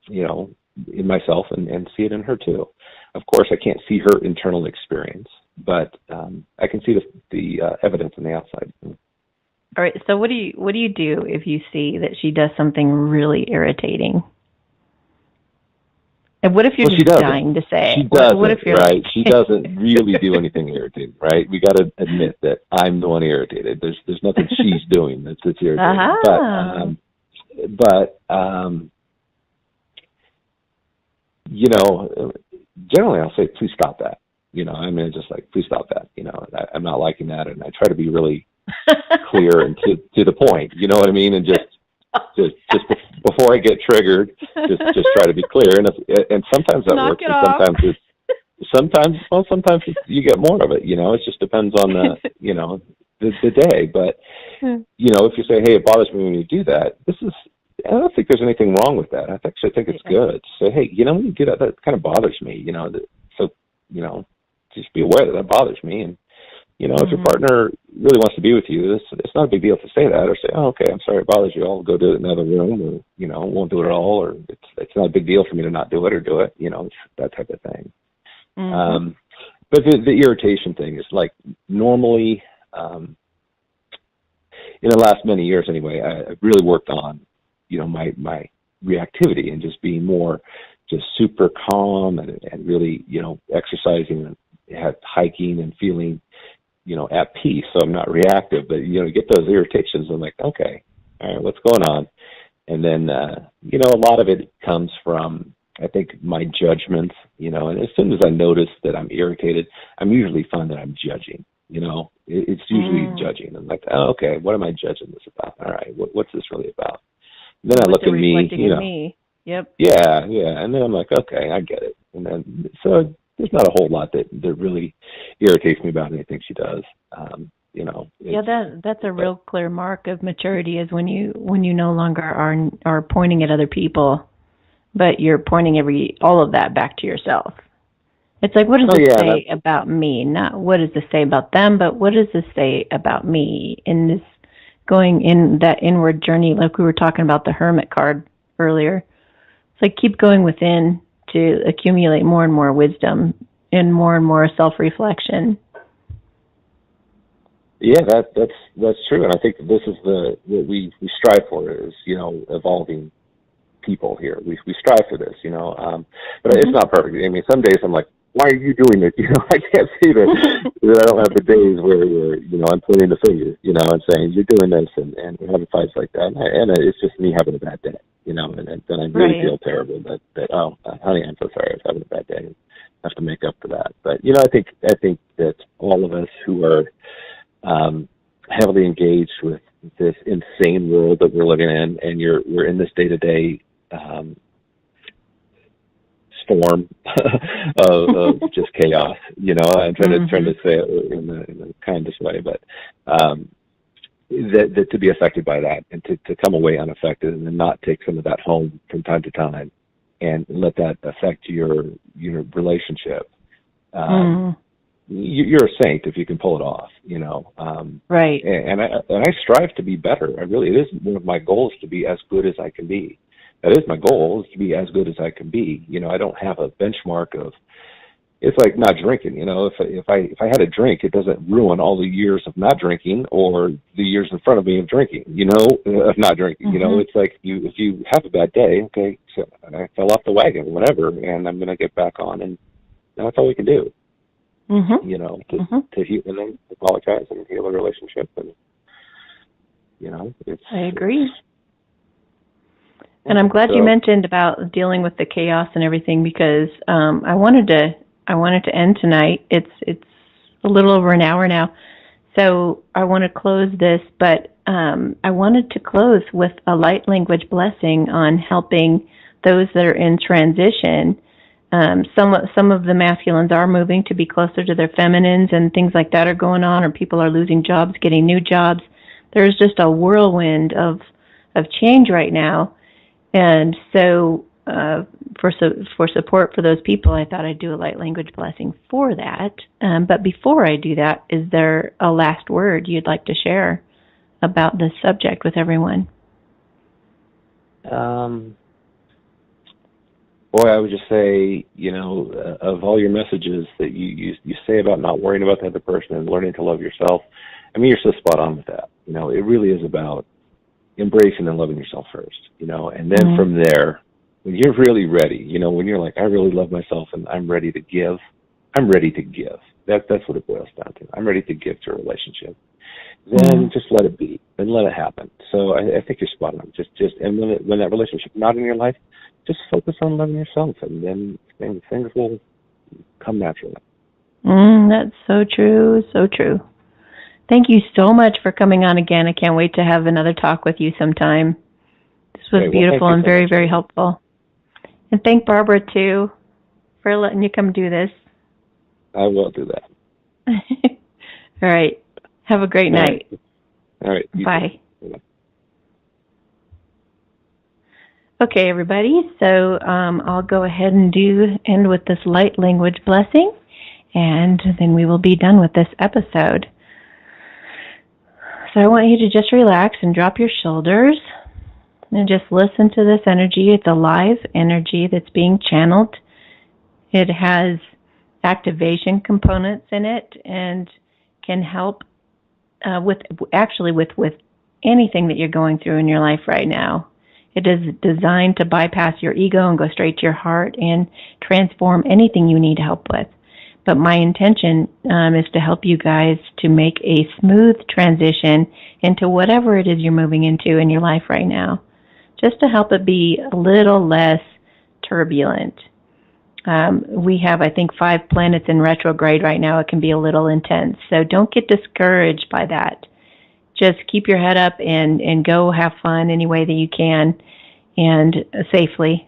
Speaker 5: You know, in myself and see it in her too. Of course, I can't see her internal experience, but I can see the evidence on the outside.
Speaker 2: All right. So what do you do if you see that she does something really irritating? And what if you're just dying to say?
Speaker 5: She doesn't. What if you're right? She doesn't really do anything irritating, right? We got to admit that I'm the one irritated. There's nothing she's doing that's irritating. Uh-huh. But you know, generally I'll say, please stop that. You know, I mean, just like, please stop that. You know, I'm not liking that. And I try to be really clear and to the point, you know what I mean? And just before I get triggered, just try to be clear. And sometimes that works. And sometimes you get more of it, you know, it just depends on you know, the day. But, you know, if you say, hey, it bothers me when you do that, I don't think there's anything wrong with that. I actually think it's good. So, hey, you know, when you do that kind of bothers me, you know, so, you know, just be aware that bothers me. And, you know, if your partner really wants to be with you, it's not a big deal to say that or say, oh, okay, I'm sorry it bothers you. I'll go do it in another room, or, you know, won't do it at all, or it's not a big deal for me to not do it or do it. You know, it's that type of thing. But the irritation thing is like normally, in the last many years anyway, I've really worked on, you know, my reactivity and just being more just super calm and really, you know, exercising and hiking and feeling, you know, at peace. So I'm not reactive, but, you know, get those irritations. I'm like, okay, all right, what's going on? And then, you know, a lot of it comes from, I think, my judgments, you know, and as soon as I notice that I'm irritated, I'm usually find that I'm judging, you know, it's usually judging. I'm like, oh, okay, what am I judging this about? All right, what's this really about? And then I look at me, you know,
Speaker 2: yep.
Speaker 5: Yeah. And then I'm like, okay, I get it. And then, so there's not a whole lot that really irritates me about anything she does. You know.
Speaker 2: Yeah, that's a real clear mark of maturity is when you no longer are pointing at other people, but you're pointing all of that back to yourself. It's like, what does this say about me? Not what does this say about them, but what does this say about me in this going in that inward journey, like we were talking about the hermit card earlier. It's like keep going within to accumulate more and more wisdom and more self-reflection. Yeah,
Speaker 5: that's true, and I think this is what we strive for is, you know, evolving people here. We strive for this, you know, but it's not perfect. I mean, some days I'm like, why are you doing it? You know, I can't see that. I don't have the days where you know, I'm pointing the finger, you know, and saying you're doing this, and we're having fights like that, and it's just me having a bad day, you know, and then I really feel terrible that oh, honey, I'm so sorry, I was having a bad day, and I have to make up for that. But you know, I think that all of us who are heavily engaged with this insane world that we're living in, and we're in this day-to-day storm of just chaos, you know. I'm trying to say it in the kindest way, but that to be affected by that and to come away unaffected and not take some of that home from time to time and let that affect your relationship. You're a saint if you can pull it off, you know.
Speaker 2: Right.
Speaker 5: And I strive to be better. It is one of my goals to be as good as I can be. That is my goal, is to be as good as I can be. You know, I don't have a benchmark of. It's like not drinking. You know, if I had a drink, it doesn't ruin all the years of not drinking or the years in front of me of drinking. You know, of not drinking. You know, it's like if you have a bad day, okay, so I fell off the wagon, whatever, and I'm gonna get back on, and that's all we can do. You know, to heal and then apologize and heal a relationship, and you know,
Speaker 2: I agree. And I'm glad you mentioned about dealing with the chaos and everything, because I wanted to end tonight. It's a little over an hour now, so I want to close this. But I wanted to close with a light language blessing on helping those that are in transition, some of the masculines are moving to be closer to their feminines, and things like that are going on, or people are losing jobs, getting new jobs. There's just a whirlwind of change right now, and so for support for those people, I thought I'd do a light language blessing for that. But before I do that, is there a last word you'd like to share about this subject with everyone?
Speaker 5: Boy, I would just say, of all your messages that you say about not worrying about the other person and learning to love yourself, I mean, you're so spot on with that. It really is about embracing and loving yourself first, and then from there, when you're really ready, when you're like, I really love myself and I'm ready to give, That's what it boils down to. I'm ready to give to a relationship. Then just let it be and let it happen. So I think you're spot on. And when that relationship's not in your life, just focus on loving yourself, and then things will come naturally.
Speaker 2: That's so true, so true. Thank you so much for coming on again. I can't wait to have another talk with you sometime. This was beautiful and very, very helpful. And thank Barbara, too, for letting you come do this.
Speaker 5: I will do that.
Speaker 2: All right. Have a great night.
Speaker 5: All right.
Speaker 2: Bye. Okay, everybody. So I'll go ahead and end with this light language blessing, and then we will be done with this episode. So I want you to just relax and drop your shoulders and just listen to this energy. It's a live energy that's being channeled. It has activation components in it and can help with anything that you're going through in your life right now. It is designed to bypass your ego and go straight to your heart and transform anything you need help with. But my intention is to help you guys to make a smooth transition into whatever it is you're moving into in your life right now, just to help it be a little less turbulent. We have, I think, 5 planets in retrograde right now. It can be a little intense. So don't get discouraged by that. Just keep your head up and go have fun any way that you can, and safely.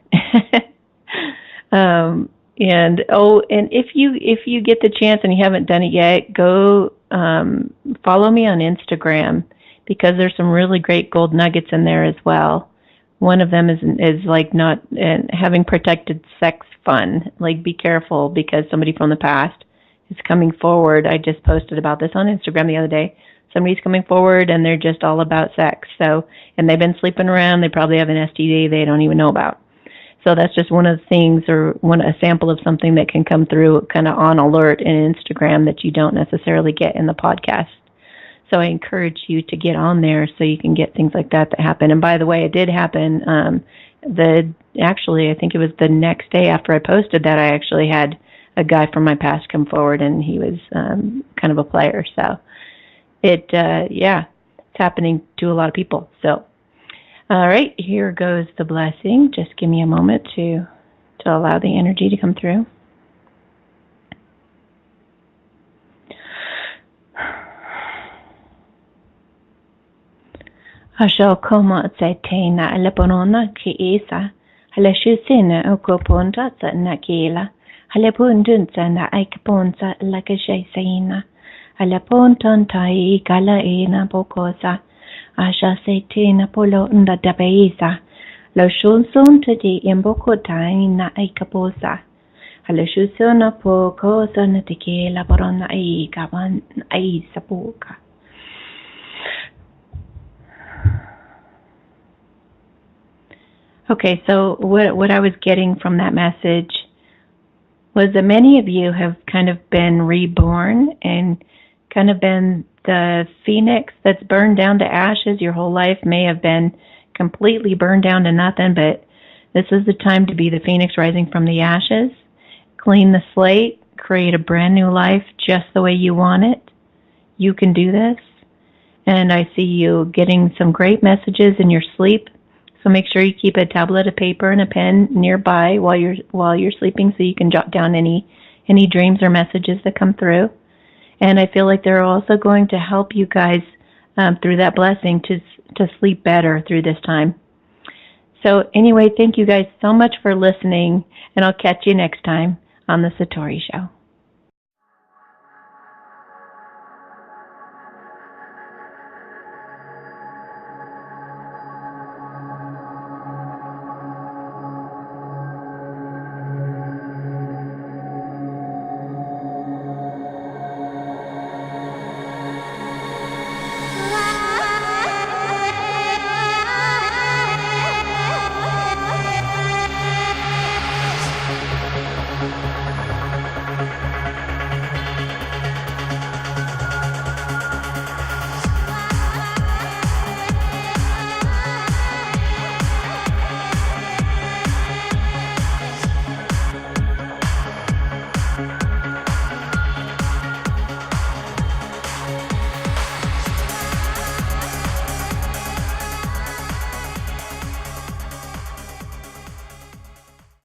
Speaker 2: And if you get the chance and you haven't done it yet, go follow me on Instagram, because there's some really great gold nuggets in there as well. One of them is like not having protected sex fun. Like, be careful, because somebody from the past is coming forward. I just posted about this on Instagram the other day. Somebody's coming forward and they're just all about sex. So, and they've been sleeping around. They probably have an STD they don't even know about. So that's just one of the things, or a sample of something that can come through kind of on alert in Instagram that you don't necessarily get in the podcast. So I encourage you to get on there so you can get things like that happen. And by the way, it did happen. Actually, I think it was the next day after I posted that, I actually had a guy from my past come forward, and he was kind of a player. So it's happening to a lot of people. So, all right, here goes the blessing. Just give me a moment to allow the energy to come through. Asho koma tsaitena alaponona ki isa halashusina okoponta na kila halapundunta na aikaponta lakashaysaina alaponton tai kala ena bokosa asha saitina polo nda dabeisa lo shunsun tadi imbokotai na aikaposa halashusuna pokosa na tikila porona aikaban aisapuka. Okay, so what I was getting from that message was that many of you have kind of been reborn and kind of been the phoenix that's burned down to ashes. Your whole life may have been completely burned down to nothing, but this is the time to be the phoenix rising from the ashes. Clean the slate, create a brand new life just the way you want it. You can do this. And I see you getting some great messages in your sleep. So make sure you keep a tablet of paper and a pen nearby while you're sleeping, so you can jot down any dreams or messages that come through. And I feel like they're also going to help you guys through that blessing to sleep better through this time. So anyway, thank you guys so much for listening, and I'll catch you next time on the Satori Show.